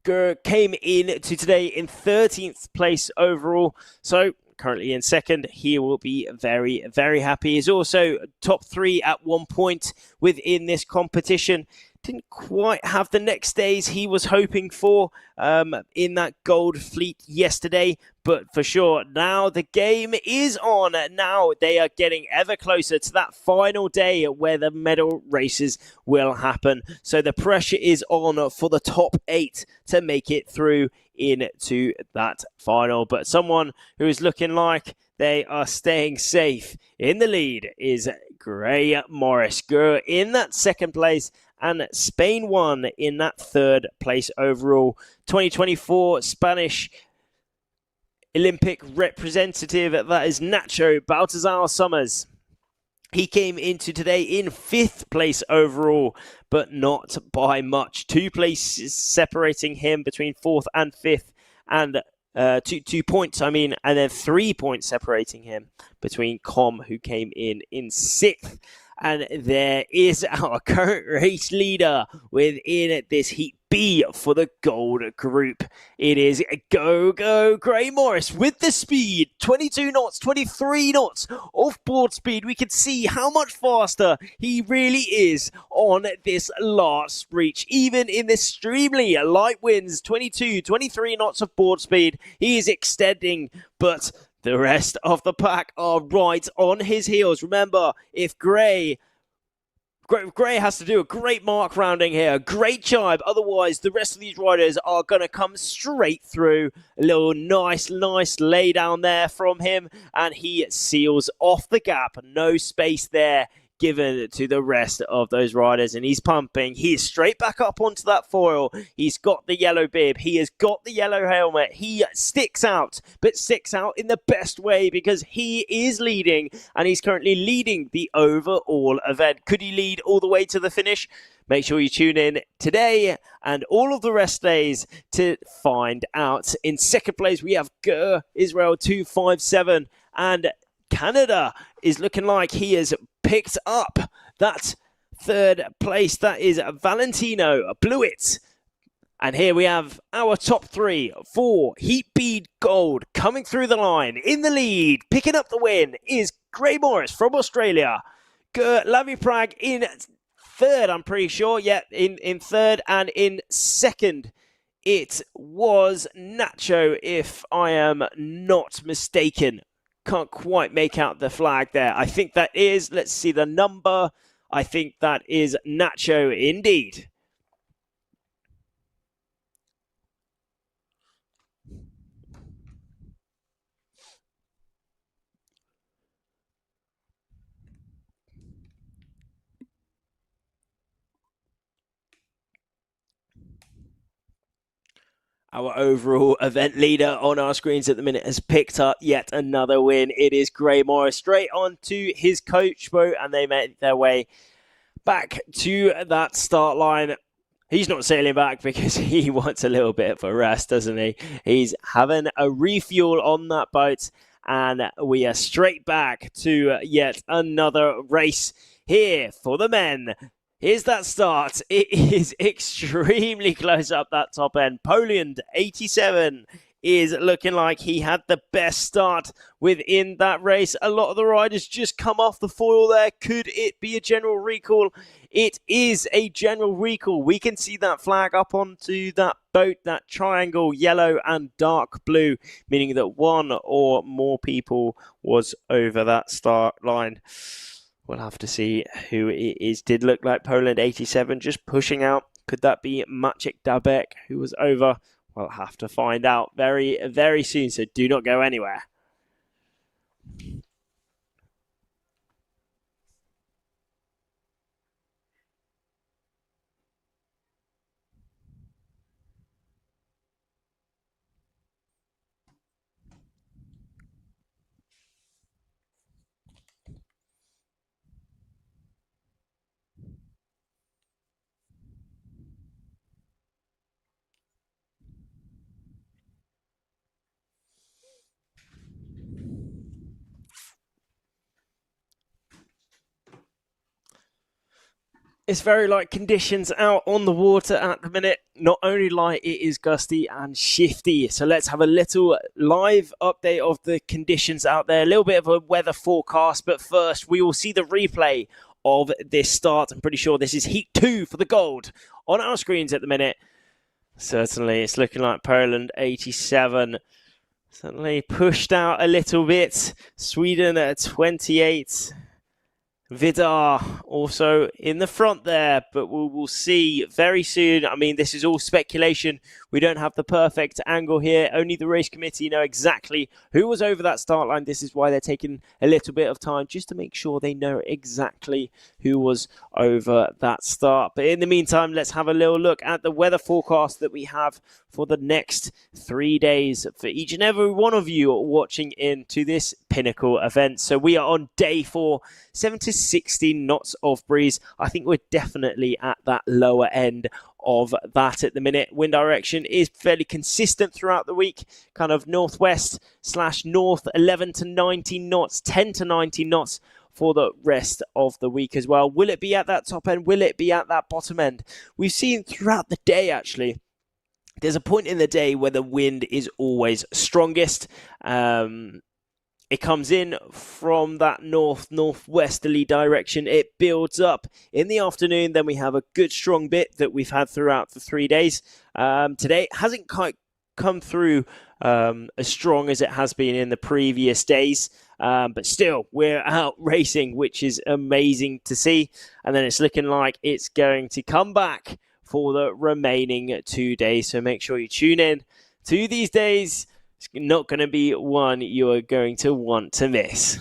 Gur came in to today in 13th place overall, so currently in second. He will be very, very happy. He's also top 3 at one point within this competition. Didn't quite have the next days he was hoping for in that gold fleet yesterday, but for sure now the game is on. Now they are getting ever closer to that final day where the medal races will happen. So the pressure is on for the top 8 to make it through into that final. But someone who is looking like they are staying safe in the lead is Gray Morris. Gur in that second place, and Spain won in that third place overall. 2024 Spanish Olympic representative, that is Nacho Baltazar Summers. He came into today in 5th place overall, but not by much. 2 places separating him between 4th and 5th, and 2 points, and then 3 points separating him between Com, who came in 6th. And there is our current race leader within this Heat B for the gold group. It is Go Gray Morris with the speed. 22 knots, 23 knots off board speed. We can see how much faster he really is on this last reach. Even in this extremely light winds, 22, 23 knots of board speed. He is extending, but the rest of the pack are right on his heels. Remember, if Gray has to do a great mark rounding here, a great jibe. Otherwise, the rest of these riders are going to come straight through. A little nice lay down there from him, and he seals off the gap. No space there given to the rest of those riders, and he's pumping. He's straight back up onto that foil. He's got the yellow bib. He has got the yellow helmet. He sticks out, but sticks out in the best way because he is leading, and he's currently leading the overall event. Could he lead all the way to the finish? Make sure you tune in today and all of the rest days to find out. In second place, we have Gur Israel 257, and Canada is looking like he has picked up that third place. That is Valentino Blewett. And here we have our top 3 for Heat B Gold coming through the line. In the lead, picking up the win, is Gray Morris from Australia. Lavi Prag in third, I'm pretty sure. Yeah, in third, and in second, it was Nacho, if I am not mistaken. Can't quite make out the flag there. I think that is, let's see the number. I think that is Nacho indeed. Our overall event leader on our screens at the minute has picked up yet another win. It is Gray Morris straight on to his coach boat, and they made their way back to that start line. He's not sailing back because he wants a little bit of a rest, doesn't he? He's having a refuel on that boat, and we are straight back to yet another race here for the men. Here's that start. It is extremely close up that top end. Poland 87 is looking like he had the best start within that race. A lot of the riders just come off the foil there. Could it be a general recall? It is a general recall. We can see that flag up onto that boat, that triangle, yellow and dark blue, meaning that one or more people was over that start line. We'll have to see who it is. Did look like Poland 87 just pushing out. Could that be Maciek Dabek who was over? We'll have to find out very, very soon, so do not go anywhere. It's very light conditions out on the water at the minute. Not only light, it is gusty and shifty. So let's have a little live update of the conditions out there. A little bit of a weather forecast, but first we will see the replay of this start. I'm pretty sure this is Heat 2 for the gold on our screens at the minute. Certainly, it's looking like Poland 87. Certainly pushed out a little bit. Sweden at 28. Vidar also in the front there, but we will see very soon. I mean, this is all speculation. We don't have the perfect angle here. Only the race committee know exactly who was over that start line. This is why they're taking a little bit of time just to make sure they know exactly who was over that start. But in the meantime, let's have a little look at the weather forecast that we have for the next 3 days for each and every one of you watching into this pinnacle event. So we are on day 4, 7 to 16 knots of breeze. I think we're definitely at that lower end of that at the minute. Wind direction is fairly consistent throughout the week, kind of northwest/north, 11 to 19 knots, 10 to 19 knots for the rest of the week as well. Will it be at that top end? Will it be at that bottom end? We've seen throughout the day, actually, there's a point in the day where the wind is always strongest. It comes in from that northwesterly direction. It builds up in the afternoon. Then we have a good strong bit that we've had throughout the 3 days. Today it hasn't quite come through as strong as it has been in the previous days. But still, we're out racing, which is amazing to see. And then it's looking like it's going to come back for the remaining 2 days. So make sure you tune in to these days. It's not going to be one you are going to want to miss.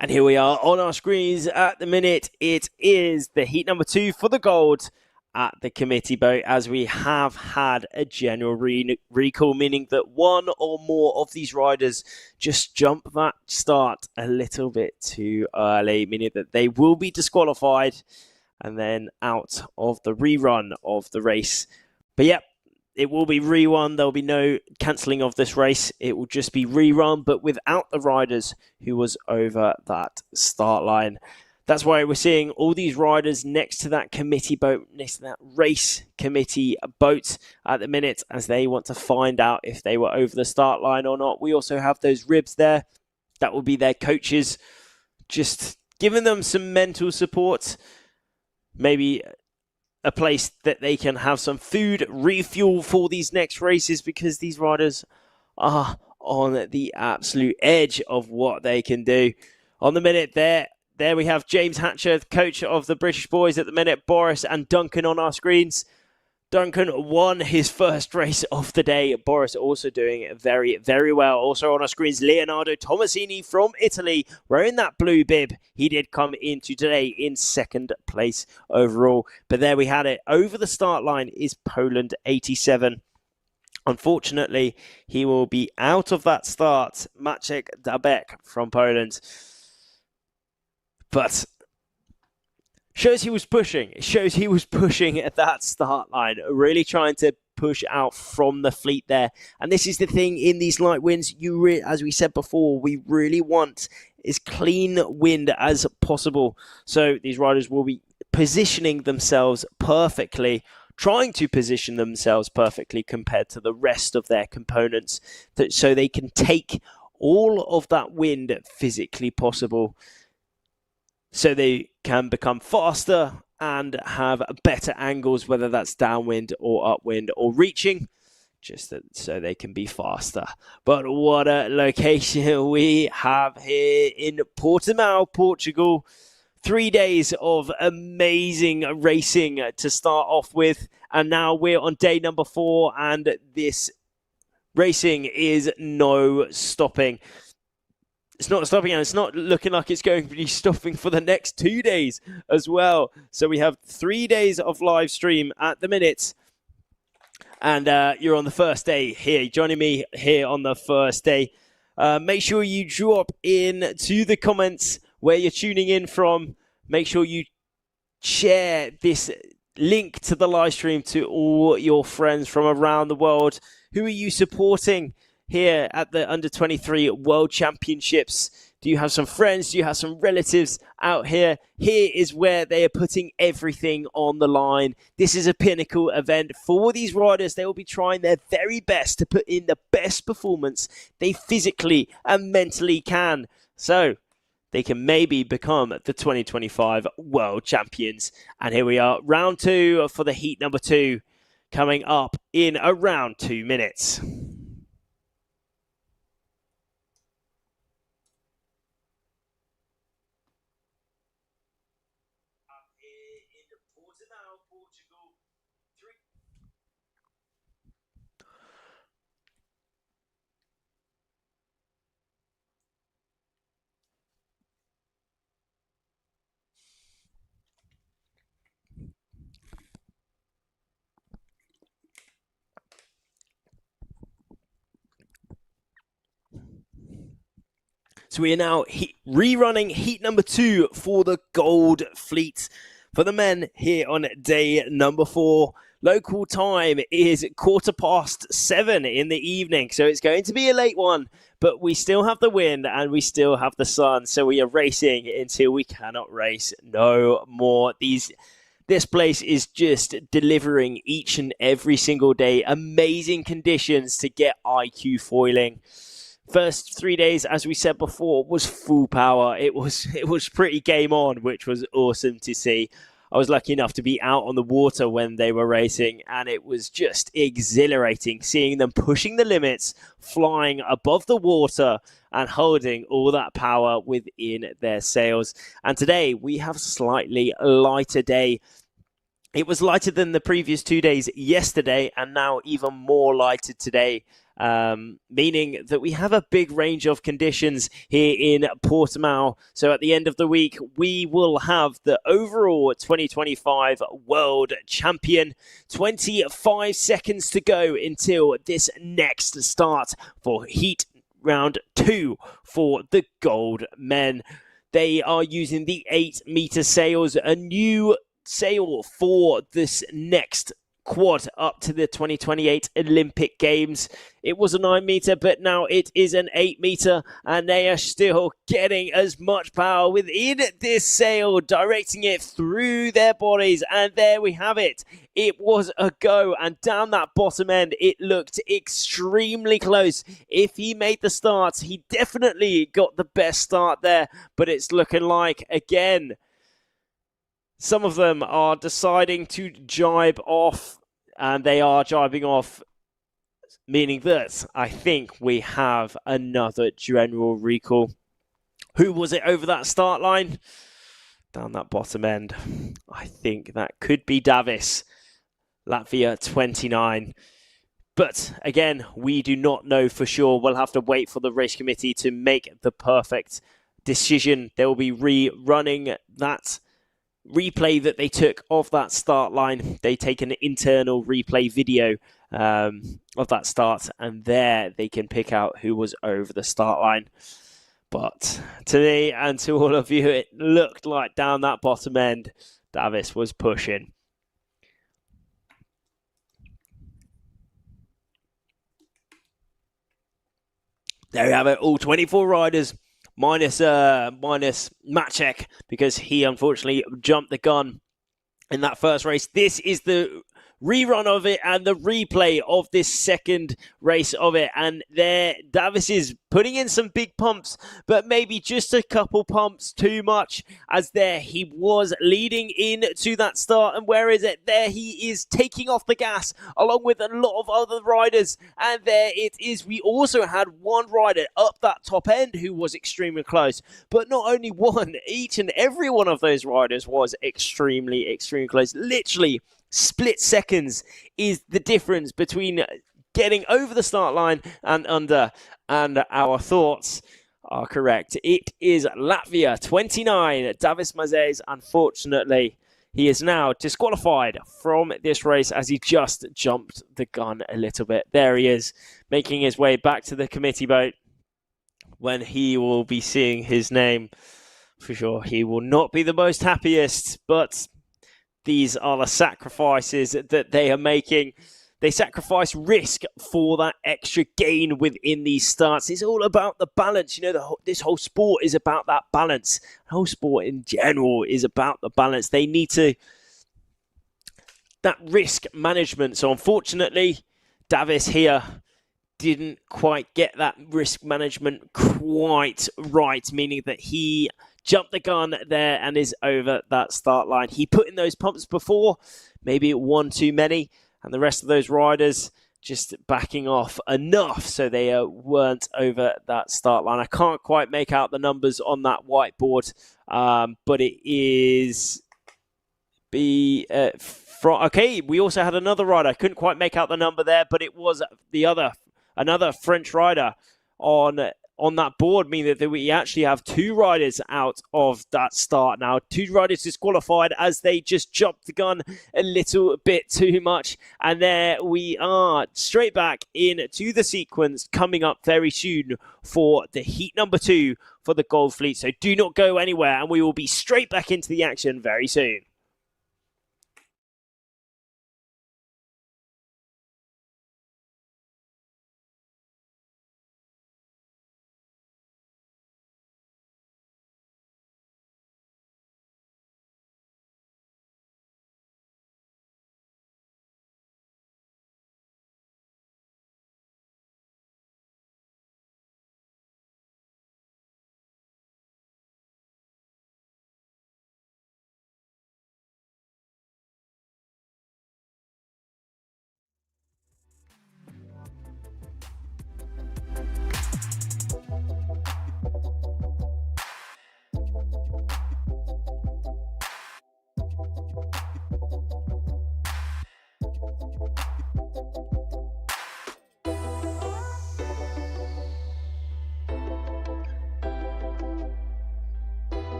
And here we are on our screens at the minute. It is the heat number 2 for the gold at the committee boat, as we have had a general recall, meaning that one or more of these riders just jump that start a little bit too early, meaning that they will be disqualified and then out of the rerun of the race. But yep, it will be rerun. There'll be no cancelling of this race. It will just be rerun, but without the riders who was over that start line. That's why we're seeing all these riders next to that committee boat, next to that race committee boat at the minute, as they want to find out if they were over the start line or not. We also have those ribs there. That will be their coaches, just giving them some mental support. Maybe a place that they can have some food, refuel for these next races, because these riders are on the absolute edge of what they can do. On the minute there we have James Hatcher, coach of the British boys at the minute, Boris and Duncan on our screens. Duncan won his first race of the day. Boris also doing very, very well. Also on our screens, Leonardo Tomasini from Italy, wearing that blue bib. He did come into today in second place overall. But there we had it. Over the start line is Poland 87. Unfortunately, he will be out of that start. Maciek Dabek from Poland. But shows he was pushing. It shows he was pushing at that start line, really trying to push out from the fleet there. And this is the thing in these light winds, as we said before, we really want as clean wind as possible. So these riders will be positioning themselves perfectly, trying to position themselves perfectly compared to the rest of their components, so they can take all of that wind physically possible, so they can become faster and have better angles, whether that's downwind or upwind or reaching, just so they can be faster. But what a location we have here in Portimao, Portugal. 3 days of amazing racing to start off with. And now we're on day number 4, and this racing is no stopping. It's not stopping, and it's not looking like it's going to be stopping for the next 2 days as well. So we have 3 days of live stream at the minute. And you're on the first day here, joining me here on the first day. Make sure you drop in to the comments where you're tuning in from. Make sure you share this link to the live stream to all your friends from around the world. Who are you supporting here at the Under-23 World Championships? Do you have some friends? Do you have some relatives out here? Here is where they are putting everything on the line. This is a pinnacle event for these riders. They will be trying their very best to put in the best performance they physically and mentally can, so they can maybe become the 2025 World Champions. And here we are, round 2 for the heat number 2, coming up in around 2 minutes. Portimao, Portugal. So we are now rerunning heat number 2 for the Gold Fleet. For the men here on day number 4, local time is 7:15 in the evening. So it's going to be a late one, but we still have the wind and we still have the sun. So we are racing until we cannot race no more. This place is just delivering each and every single day amazing conditions to get iQFoiling. First 3 days, as we said before, was full power. It was pretty game on, which was awesome to see. I was lucky enough to be out on the water when they were racing, and it was just exhilarating seeing them pushing the limits, flying above the water, and holding all that power within their sails. And today, we have a slightly lighter day. It was lighter than the previous 2 days yesterday, and now even more lighter today. Meaning that we have a big range of conditions here in Portimao. So at the end of the week, we will have the overall 2025 World Champion. 25 seconds to go until this next start for Heat Round 2 for the Gold Men. They are using the 8-meter sails, a new sail for this next quad up to the 2028 Olympic Games. It was a 9-meter, but now it is an 8-meter, and they are still getting as much power within this sail, directing it through their bodies, and there we have it. It was a go, and down that bottom end, it looked extremely close. If he made the start, he definitely got the best start there, but it's looking like, again, some of them are deciding to jibe off, and they are jibing off, meaning that I think we have another general recall. Who was it over that start line? Down that bottom end. I think that could be Davis, Latvia 29. But again, we do not know for sure. We'll have to wait for the race committee to make the perfect decision. They will be rerunning that replay that they took of that start line. They take an internal replay video of that start, and there they can pick out who was over the start line. But to me and to all of you, it looked like down that bottom end, Davis was pushing. There we have it, all 24 riders. Minus Maciek, because he unfortunately jumped the gun in that first race. This is the rerun of it and the replay of this second race of it. And there, Davis is putting in some big pumps, but maybe just a couple pumps too much, as there he was leading into that start. And where is it? There he is taking off the gas along with a lot of other riders. And there it is. We also had one rider up that top end who was extremely close, but not only one, each and every one of those riders was extremely close. Literally split seconds is the difference between getting over the start line and under, and our thoughts are correct. It is Latvia 29, Davis Mazes. Unfortunately, he is now disqualified from this race as he just jumped the gun a little bit. There he is, making his way back to the committee boat. when he will be seeing his name. For sure, he will not be the most happiest, but these are the sacrifices that they are making. They sacrifice risk for that extra gain within these starts. It's all about the balance. You know, this whole sport is about that balance. The whole sport in general is about the balance. They need that risk management. So unfortunately, Davis here didn't quite get that risk management quite right, meaning that he jumped the gun there and is over that start line. He put in those pumps before, maybe one too many, and the rest of those riders just backing off enough so they weren't over that start line. I can't quite make out the numbers on that whiteboard, but it is okay, we also had another rider. I couldn't quite make out the number there, but it was another French rider on that board, meaning that we actually have two riders out of that start now. Two riders disqualified as they just jumped the gun a little bit too much. And there we are, straight back into the sequence coming up very soon for the heat number 2 for the Gold Fleet. So do not go anywhere, and we will be straight back into the action very soon.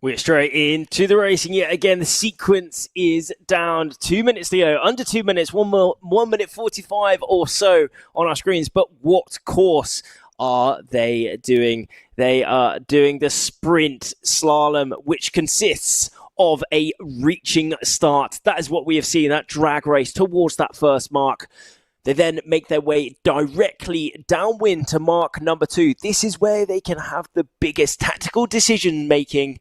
We're straight into the racing yet again. The sequence is down 2 minutes to go. Under 2 minutes, 1 minute 45 or so on our screens. But what course are they doing? They are doing the sprint slalom, which consists of a reaching start. That is what we have seen, that drag race towards that first mark. They then make their way directly downwind to mark number 2. This is where they can have the biggest tactical decision making,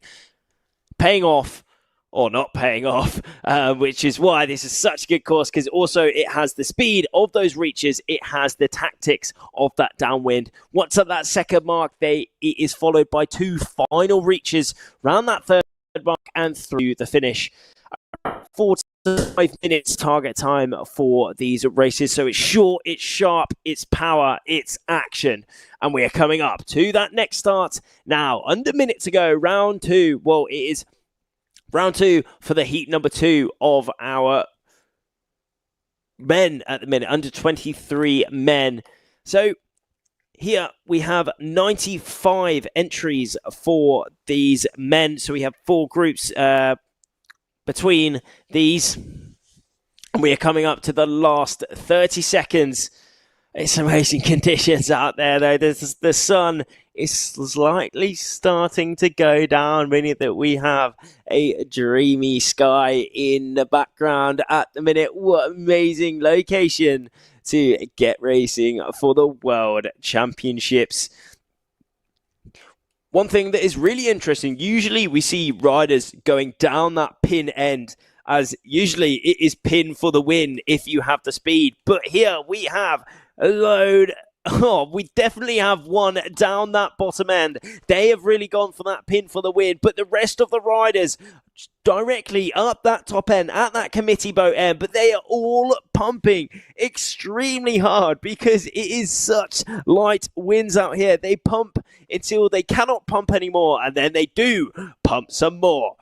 paying off or not paying off, which is why this is such a good course, because also it has the speed of those reaches, it has the tactics of that downwind. Once at that second mark, it is followed by 2 final reaches around that third mark and through the finish. 45 minutes target time for these races, so it's short, it's sharp, it's power, it's action, and we are coming up to that next start now. Under a minute to go, round 2. Well, it is round 2 for the heat number 2 of our men at the minute, under 23 men. So here we have 95 entries for these men, so we have 4 groups between these. We are coming up to the last 30 seconds. It's amazing conditions out there, though. The sun is slightly starting to go down, meaning that we have a dreamy sky in the background at the minute. What amazing location to get racing for the World Championships. One thing that is really interesting, usually we see riders going down that pin end, as usually it is pin for the win if you have the speed. But here we have a load Oh, we definitely have one down that bottom end. They have really gone for that pin for the win, but the rest of the riders directly up that top end, at that committee boat end, but they are all pumping extremely hard because it is such light winds out here. They pump until they cannot pump anymore, and then they do pump some more.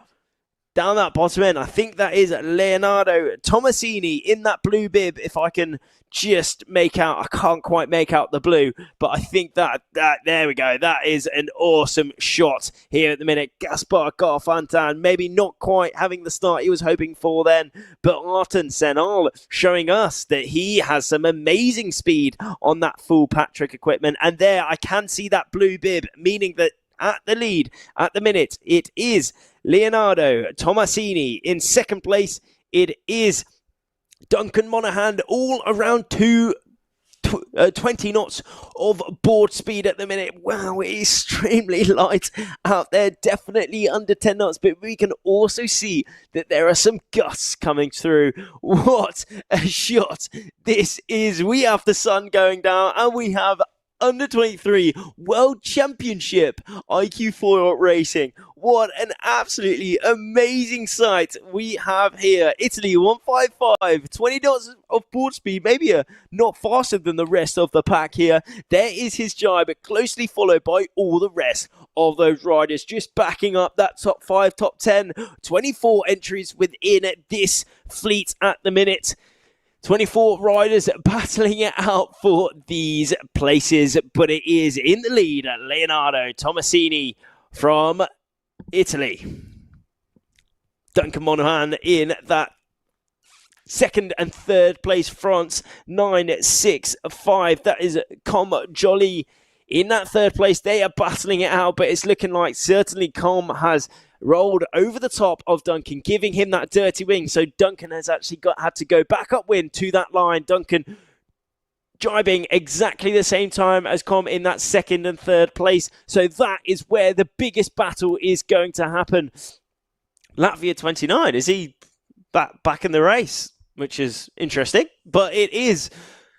Down that bottom end, I think that is Leonardo Tomasini in that blue bib, if I can just make out. I can't quite make out the blue, but I think that there we go. That is an awesome shot here at the minute. Gaspar Garfantan, maybe not quite having the start he was hoping for then, but Arten Senal showing us that he has some amazing speed on that full Patrick equipment. And there, I can see that blue bib, meaning that at the lead at the minute, it is Leonardo Tomasini. In second place, it is Duncan Monaghan, all around 20 knots of board speed at the minute. Wow, it is extremely light out there, definitely under 10 knots, but we can also see that there are some gusts coming through. What a shot this is. We have the sun going down, and we have under 23 World Championship iQFoil racing. What an absolutely amazing sight we have here. Italy 155, 20 knots of board speed, maybe not faster than the rest of the pack here. There is his jibe, closely followed by all the rest of those riders, just backing up that top 5, top 10, 24 entries within this fleet at the minute. 24 riders battling it out for these places, but it is in the lead, Leonardo Tomasini from Italy. Duncan Monaghan in that second and third place, France 9-6-5. That is Com Joly in that third place. They are battling it out, but it's looking like certainly Com has rolled over the top of Duncan, giving him that dirty wing. So Duncan has actually had to go back upwind to that line. Duncan jibing exactly the same time as Com in that second and third place. So that is where the biggest battle is going to happen. Latvia 29, is he back in the race? Which is interesting, but it is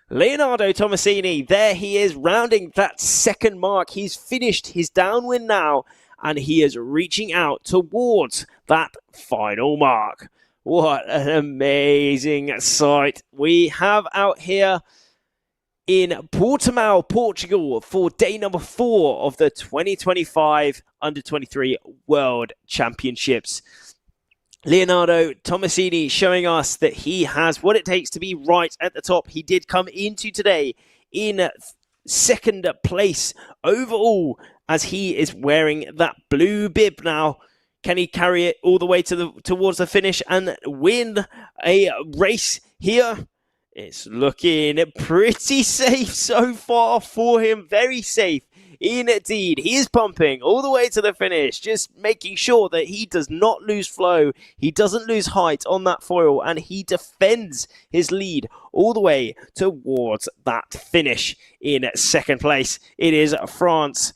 Leonardo Tomasini. There he is, rounding that second mark. He's finished his downwind now, and he is reaching out towards that final mark. What an amazing sight we have out here in Portimao, Portugal, for day number 4 of the 2025 Under-23 World Championships. Leonardo Tomasini showing us that he has what it takes to be right at the top. He did come into today in second place overall, as he is wearing that blue bib now. Can he carry it all the way towards the finish and win a race here? It's looking pretty safe so far for him. Very safe indeed. He is pumping all the way to the finish, just making sure that he does not lose flow. He doesn't lose height on that foil, and he defends his lead all the way towards that finish in second place. It is France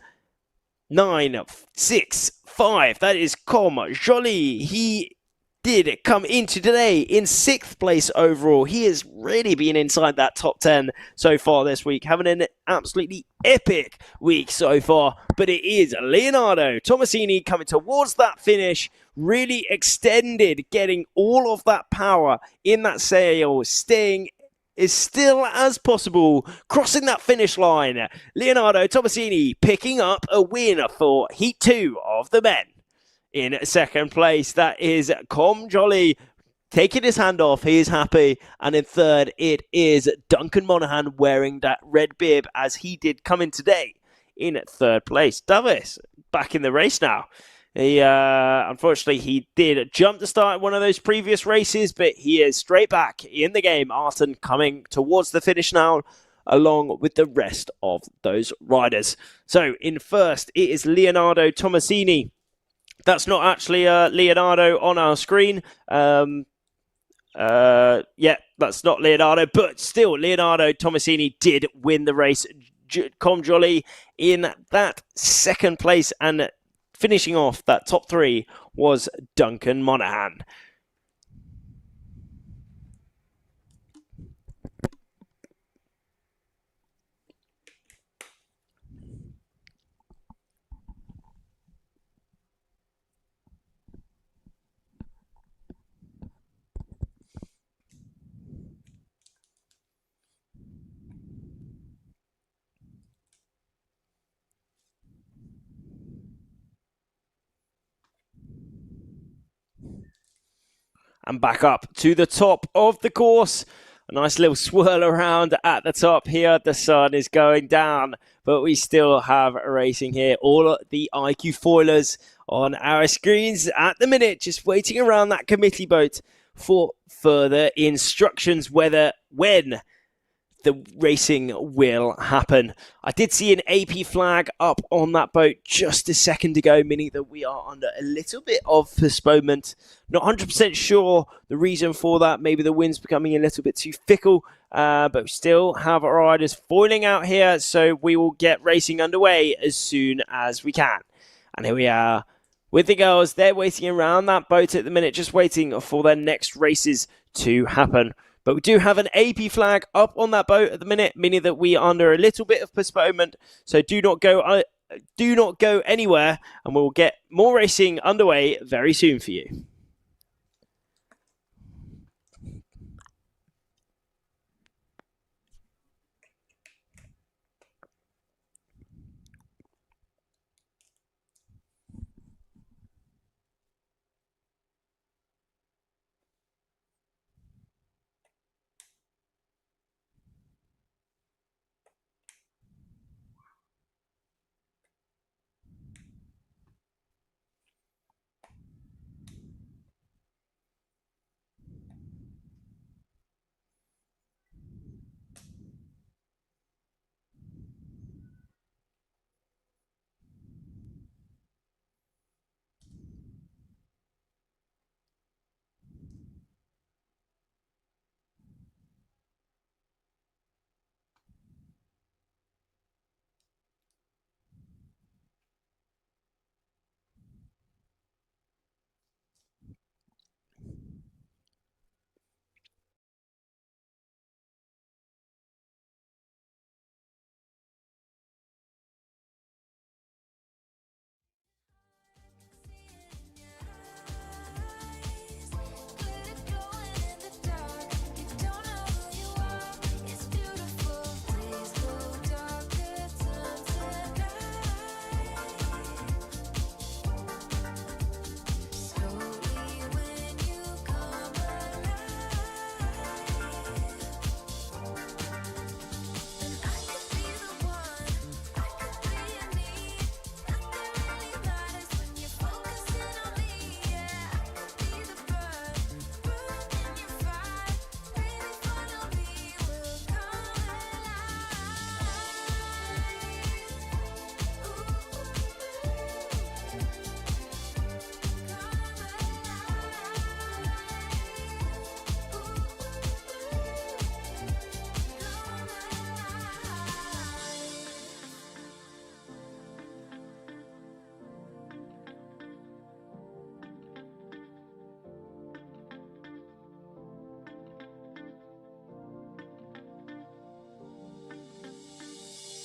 9-6-5. That is Com Joly. He did come into today in 6th place overall. He has really been inside that top 10 so far this week, having an absolutely epic week so far. But it is Leonardo Tomasini coming towards that finish, really extended, getting all of that power in that sail, staying as still as possible, crossing that finish line. Leonardo Tomasini picking up a win for Heat 2 of the men. In second place, that is Com Joly taking his hand off. He is happy. And in third, it is Duncan Monaghan wearing that red bib, as he did come in today in third place. Davis back in the race now. He unfortunately, he did jump to start one of those previous races, but he is straight back in the game. Arten coming towards the finish now, along with the rest of those riders. So in first, it is Leonardo Tomasini. That's not actually Leonardo on our screen. Yeah, that's not Leonardo, but still, Leonardo Tomasini did win the race. Com Joly in that second place, and finishing off that top 3 was Duncan Monaghan. and back up to the top of the course. A nice little swirl around at the top here. The sun is going down, but we still have racing here. All the iQFoilers on our screens at the minute, just waiting around that committee boat for further instructions when the racing will happen. I did see an AP flag up on that boat just a second ago, meaning that we are under a little bit of postponement. Not 100% sure the reason for that. Maybe the wind's becoming a little bit too fickle, but we still have our riders foiling out here, so we will get racing underway as soon as we can. And here we are with the girls. They're waiting around that boat at the minute, just waiting for their next races to happen. But we do have an AP flag up on that boat at the minute, meaning that we are under a little bit of postponement. So do not go anywhere, and we'll get more racing underway very soon for you.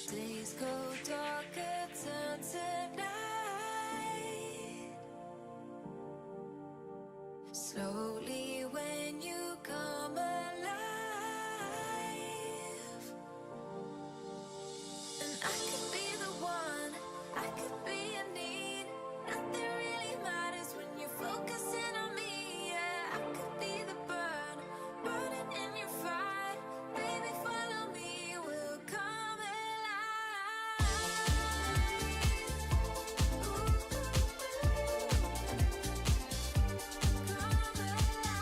Days go darker, turn to night. Slowly when you come alive, and I could be the one, I could be a need. Nothing really matters when you're focusing on me. Yeah, I could be the burn, burning in your fire. Baby, follow me, we'll come alive. Come alive.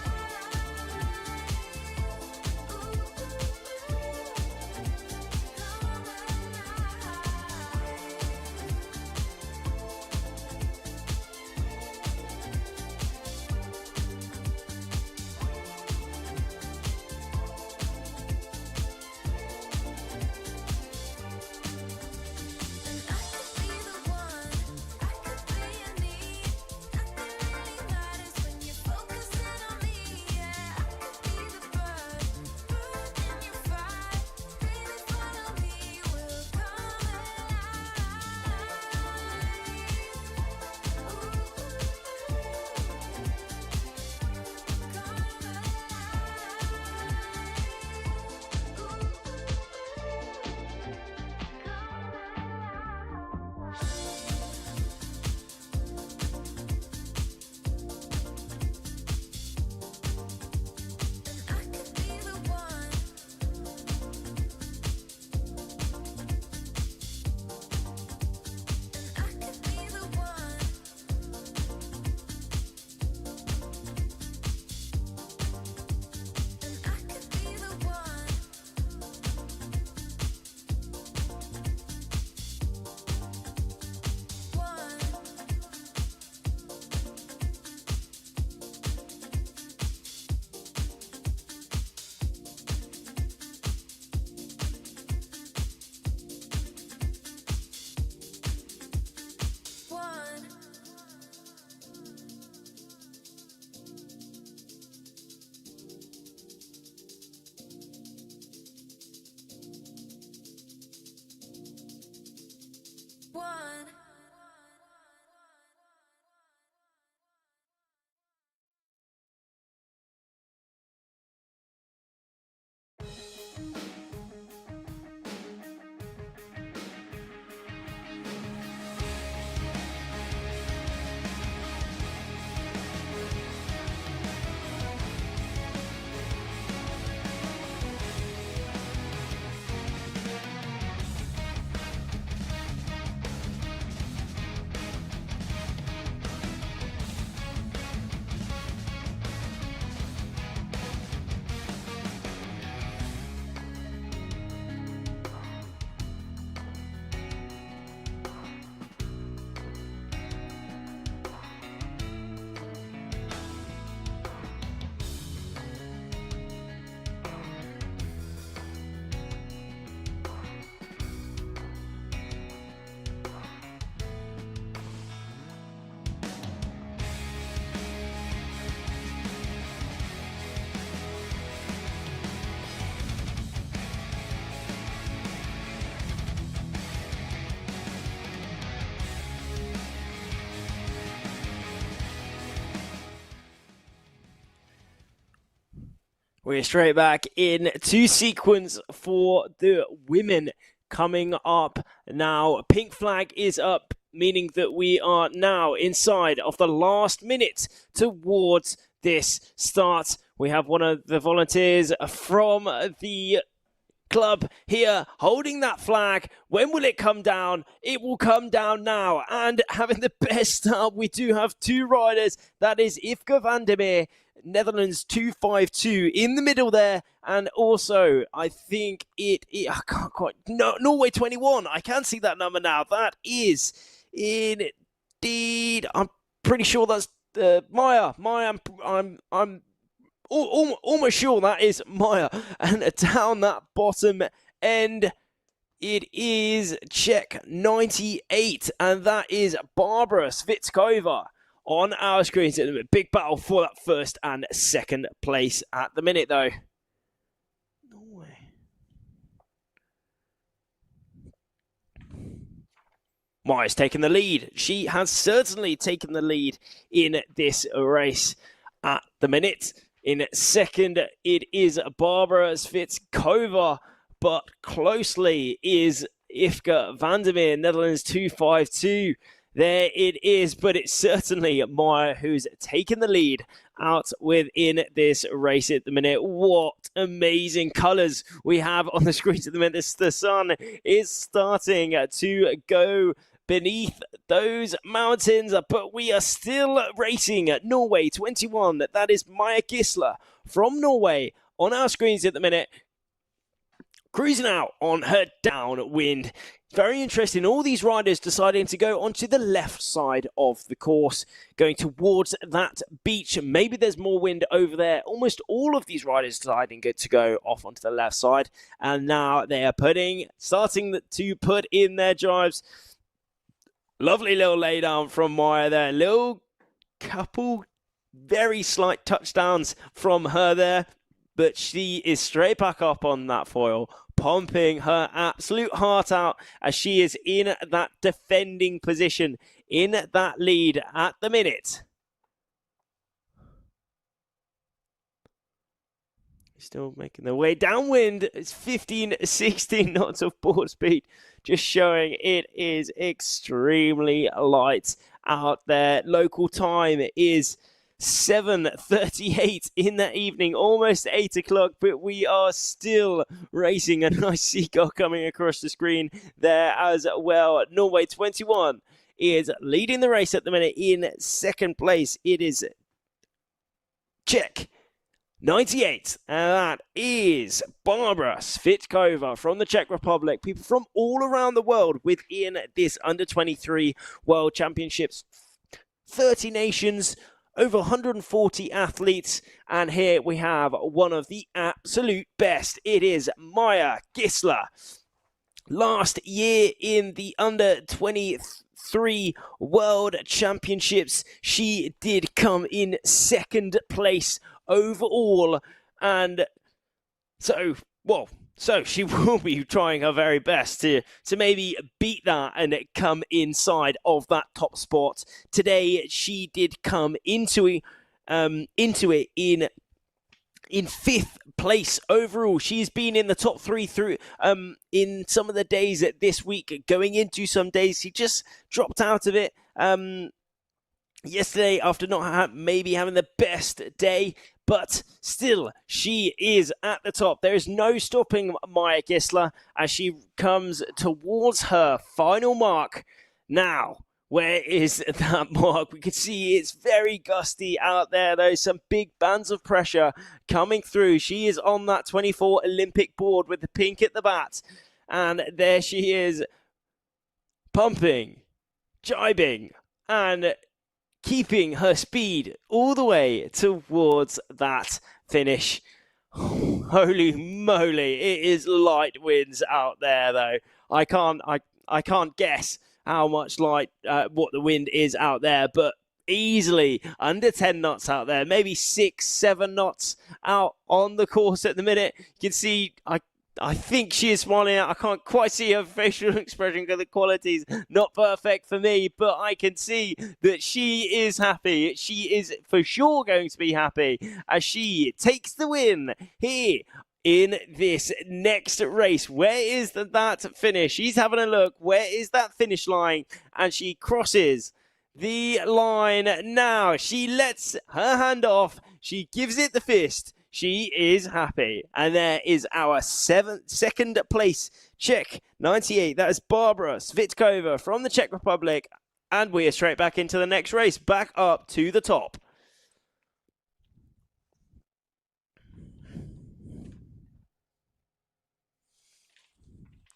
We're straight back into sequence for the women coming up now. Pink flag is up, meaning that we are now inside of the last minute towards this start. We have one of the volunteers from the club here holding that flag. When will it come down? It will come down now. And having the best start, we do have two riders. That is Yvke van der Meer, Netherlands 252 in the middle there. And also, I think I can't quite, no, Norway 21. I can see that number now. That is indeed, I'm pretty sure that's Maya. I'm almost sure that is Maya. And down that bottom end, it is Czech 98, and that is Barbara Svitkova on our screens. A big battle for that first and second place at the minute, though. Norway. Maya's taken the lead. She has certainly taken the lead in this race at the minute. In second, it is Barbara Svitkova, but closely is Yvke van der Meer, Netherlands 252. There it is, but it's certainly Maya who's taken the lead out within this race at the minute. What amazing colours we have on the screens at the minute. The sun is starting to go beneath those mountains, but we are still racing at Norway 21. That is Maya Gisler from Norway on our screens at the minute, cruising out on her downwind. Very interesting. All these riders deciding to go onto the left side of the course, going towards that beach. Maybe there's more wind over there. Almost all of these riders deciding to go off onto the left side, and now they are starting to put in their drives. Lovely little laydown from Maya there. Little couple very slight touchdowns from her there. But she is straight back up on that foil, pumping her absolute heart out as she is in that defending position, in that lead at the minute. Still making their way downwind. It's 15-16 knots of board speed, just showing it is extremely light out there. Local time is 7:38 in the evening, almost 8 o'clock, but we are still racing. A nice seagull coming across the screen there as well. Norway 21 is leading the race at the minute. In second place, it is Czech 98, and that is Barbara Svitkova from the Czech Republic. People from all around the world within this Under-23 World Championships. 30 nations, over 140 athletes, and here we have one of the absolute best. It is Maya Gisler. Last year in the Under-23 World Championships, she did come in second place overall, and so she will be trying her very best to maybe beat that and come inside of that top spot. Today she did come into it in fifth place overall. She's been in the top three through in some of the days this week. Going into some days she just dropped out of it yesterday after not maybe having the best day. But still, she is at the top. There is no stopping Maya Gisler as she comes towards her final mark. Now, where is that mark? We can see it's very gusty out there. There's some big bands of pressure coming through. She is on that 24 Olympic board with the pink at the bat. And there she is, pumping, jibing, and keeping her speed all the way towards that finish. Holy moly, it is light winds out there though. I can't guess how much what the wind is out there, but easily under 10 knots out there, maybe 6-7 knots out on the course at the minute. You can see I think she is smiling out. I can't quite see her facial expression because the quality's not perfect for me, but I can see that she is happy. She is for sure going to be happy as she takes the win here in this next race. Where is that finish? She's having a look. Where is that finish line? And she crosses the line now. She lets her hand off. She gives it the fist. She is happy. And there is our second place Czech 98. That is Barbara Svitkova from the Czech Republic. And we are straight back into the next race, back up to the top.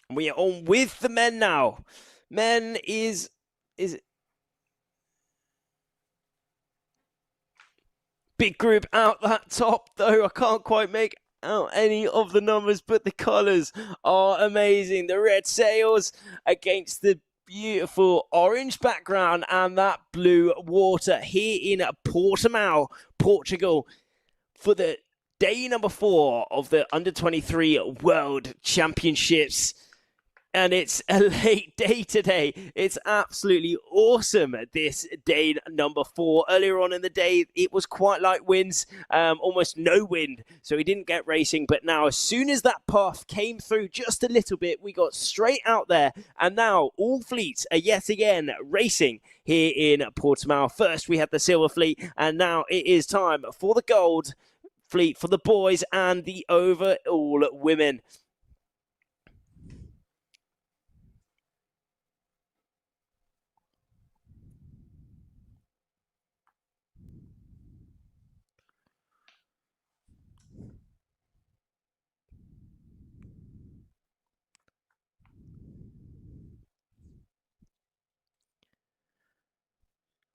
We are on with the men now. Men is big group out that top, though. I can't quite make out any of the numbers, but the colours are amazing. The red sails against the beautiful orange background and that blue water here in Portimao, Portugal, for the day number 4 of the Under-23 World Championships. And it's a late day today. It's absolutely awesome, this day number 4. Earlier on in the day, it was quite light winds, almost no wind, so we didn't get racing. But now, as soon as that puff came through just a little bit, we got straight out there. And now all fleets are yet again racing here in Portimao. First, we had the silver fleet, and now it is time for the gold fleet for the boys and the overall women.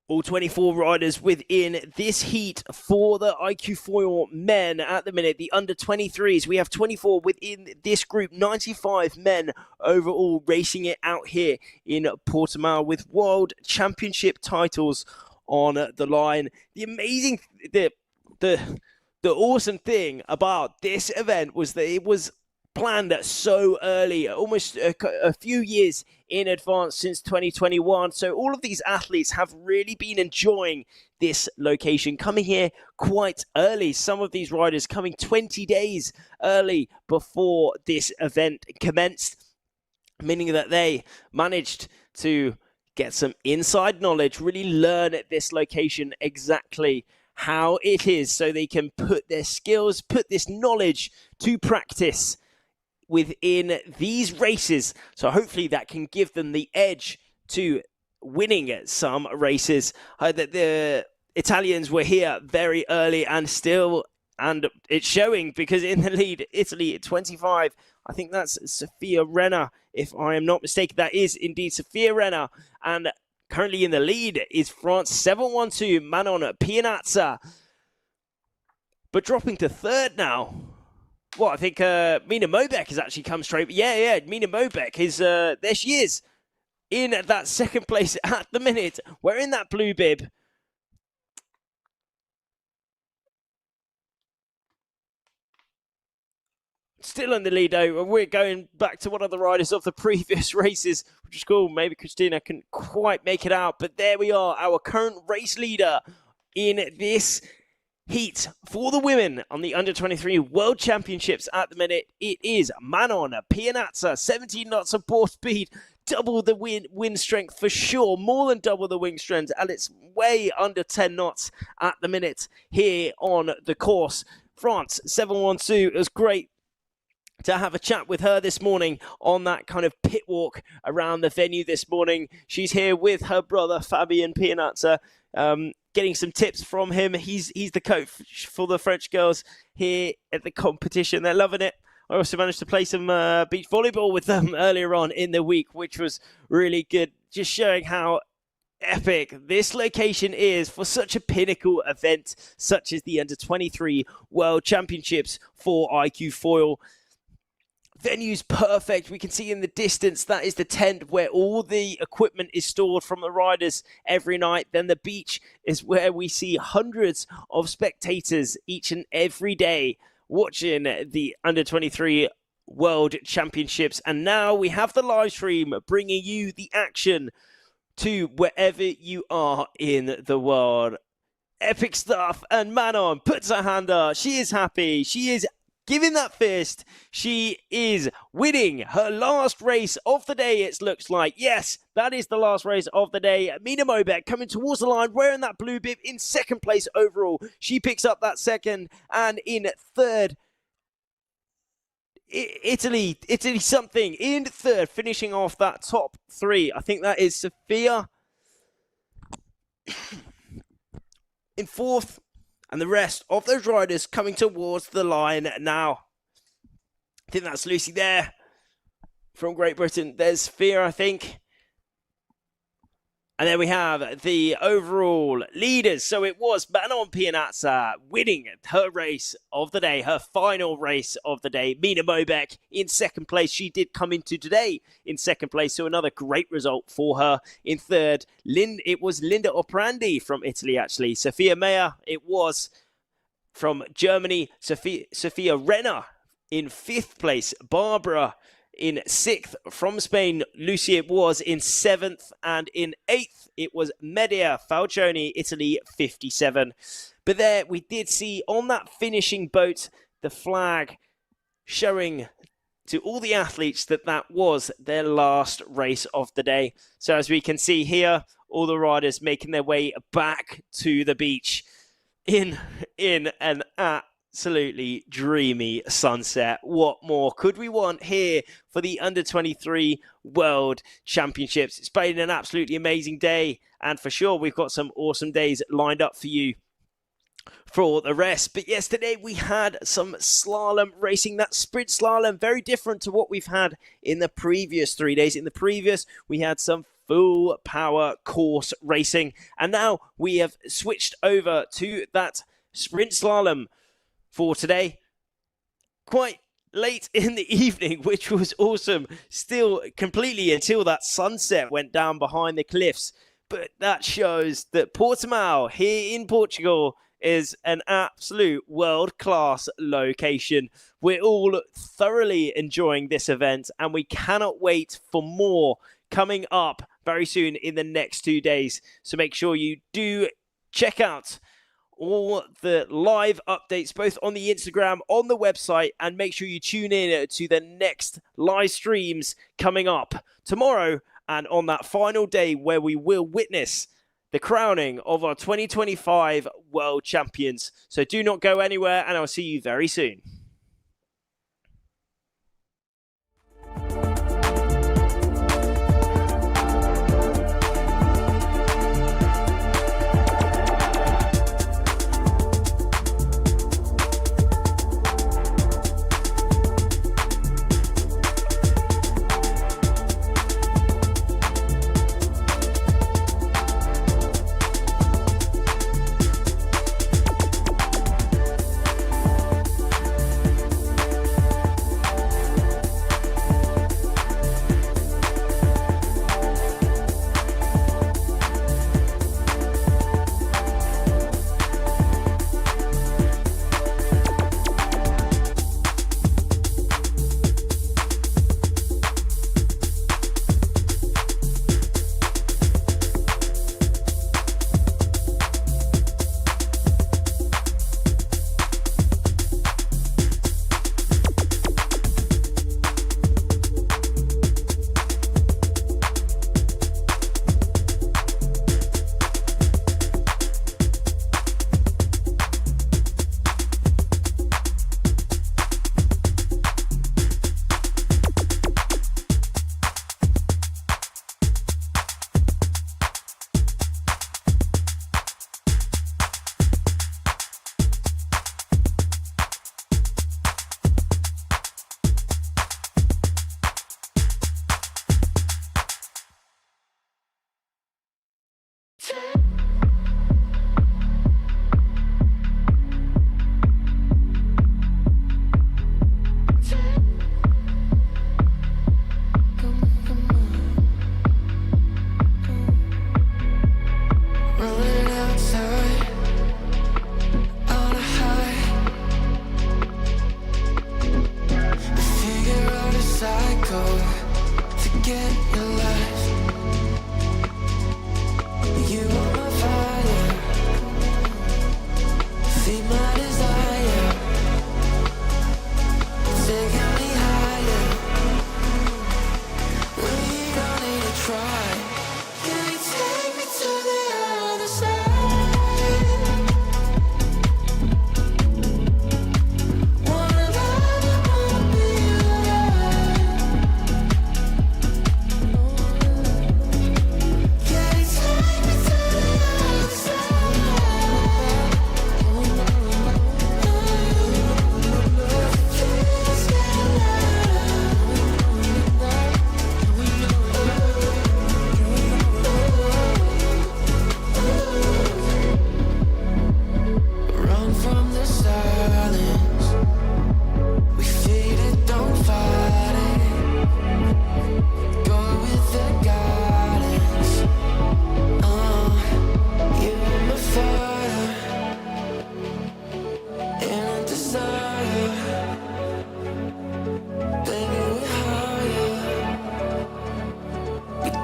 All 24 riders within this heat for the iQFoil men at the minute. The under-23s, we have 24 within this group. 95 men overall racing it out here in Portimao with World Championship titles on the line. The amazing, the awesome thing about this event was that it was planned so early, almost a few years in advance since 2021. So all of these athletes have really been enjoying this location, coming here quite early. Some of these riders coming 20 days early before this event commenced, meaning that they managed to get some inside knowledge, really learn at this location exactly how it is so they can put their skills, put this knowledge to practice within these races. So hopefully that can give them the edge to winning some races. That the Italians were here very early and it's showing, because in the lead, Italy at 25, I think that's Sophia Renner, if I am not mistaken. That is indeed Sophia Renner. And currently in the lead is France 712, Manon Pianazza. But dropping to third now. Well, I think Mina Mobeck has actually come straight. Yeah, Mina Mobeck is, there she is, in that second place at the minute, wearing that blue bib. Still in the lead, though. We're going back to one of the riders of the previous races, which is cool. Maybe Christina can quite make it out, but there we are, our current race leader in this heat for the women on the Under-23 World Championships at the minute. It is Manon Pianazza, 17 knots of bore speed, double the wind strength for sure, more than double the wind strength, and it's way under 10 knots at the minute here on the course. France 712, it was great to have a chat with her this morning on that kind of pit walk around the venue this morning. She's here with her brother Fabien Pianazza, getting some tips from him. He's the coach for the French girls here at the competition. They're loving it. I also managed to play some beach volleyball with them earlier on in the week, which was really good. Just showing how epic this location is for such a pinnacle event, such as the Under-23 World Championships for iQFoil. Venue's perfect. We can see in the distance that is the tent where all the equipment is stored from the riders every night. Then the beach is where we see hundreds of spectators each and every day watching the Under-23 World Championships. And now we have the live stream bringing you the action to wherever you are in the world. Epic stuff. And Manon puts her hand up. She is happy. She is giving that fist. She is winning her last race of the day, it looks like. Yes, that is the last race of the day. Mina Mobek coming towards the line, wearing that blue bib, in second place overall. She picks up that second, and in third, Italy something in third, finishing off that top three. I think that is Sophia in fourth. And the rest of those riders coming towards the line now. I think that's Lucy there from Great Britain. There's Fear, I think. And then we have the overall leaders. So it was Manon Pianazza winning her race of the day, her final race of the day. Mina Mobek in second place. She did come into today in second place, so another great result for her. In third, it was Linda Operandi from Italy, actually. Sophia Meyer, it was from Germany. Sophia Renner in fifth place. Barbara in sixth from Spain. Lucy, it was in seventh, and in eighth it was Medea Falcioni, Italy, 57. But there we did see on that finishing boat the flag showing to all the athletes that that was their last race of the day. So as we can see here, all the riders making their way back to the beach in an absolutely dreamy sunset. What more could we want here for the Under-23 World Championships? It's been an absolutely amazing day, and for sure we've got some awesome days lined up for you for the rest. But yesterday we had some slalom racing, that sprint slalom, very different to what we've had in the previous 3 days. In the previous, we had some full power course racing, and now we have switched over to that sprint slalom for today, quite late in the evening, which was awesome. Still completely until that sunset went down behind the cliffs. But that shows that Portimao here in Portugal is an absolute world-class location. We're all thoroughly enjoying this event, and we cannot wait for more coming up very soon in the next 2 days. So make sure you do check out all the live updates, both on the Instagram, on the website, and make sure you tune in to the next live streams coming up tomorrow and on that final day where we will witness the crowning of our 2025 World Champions. So do not go anywhere, and I'll see you very soon.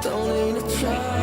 Don't need to try.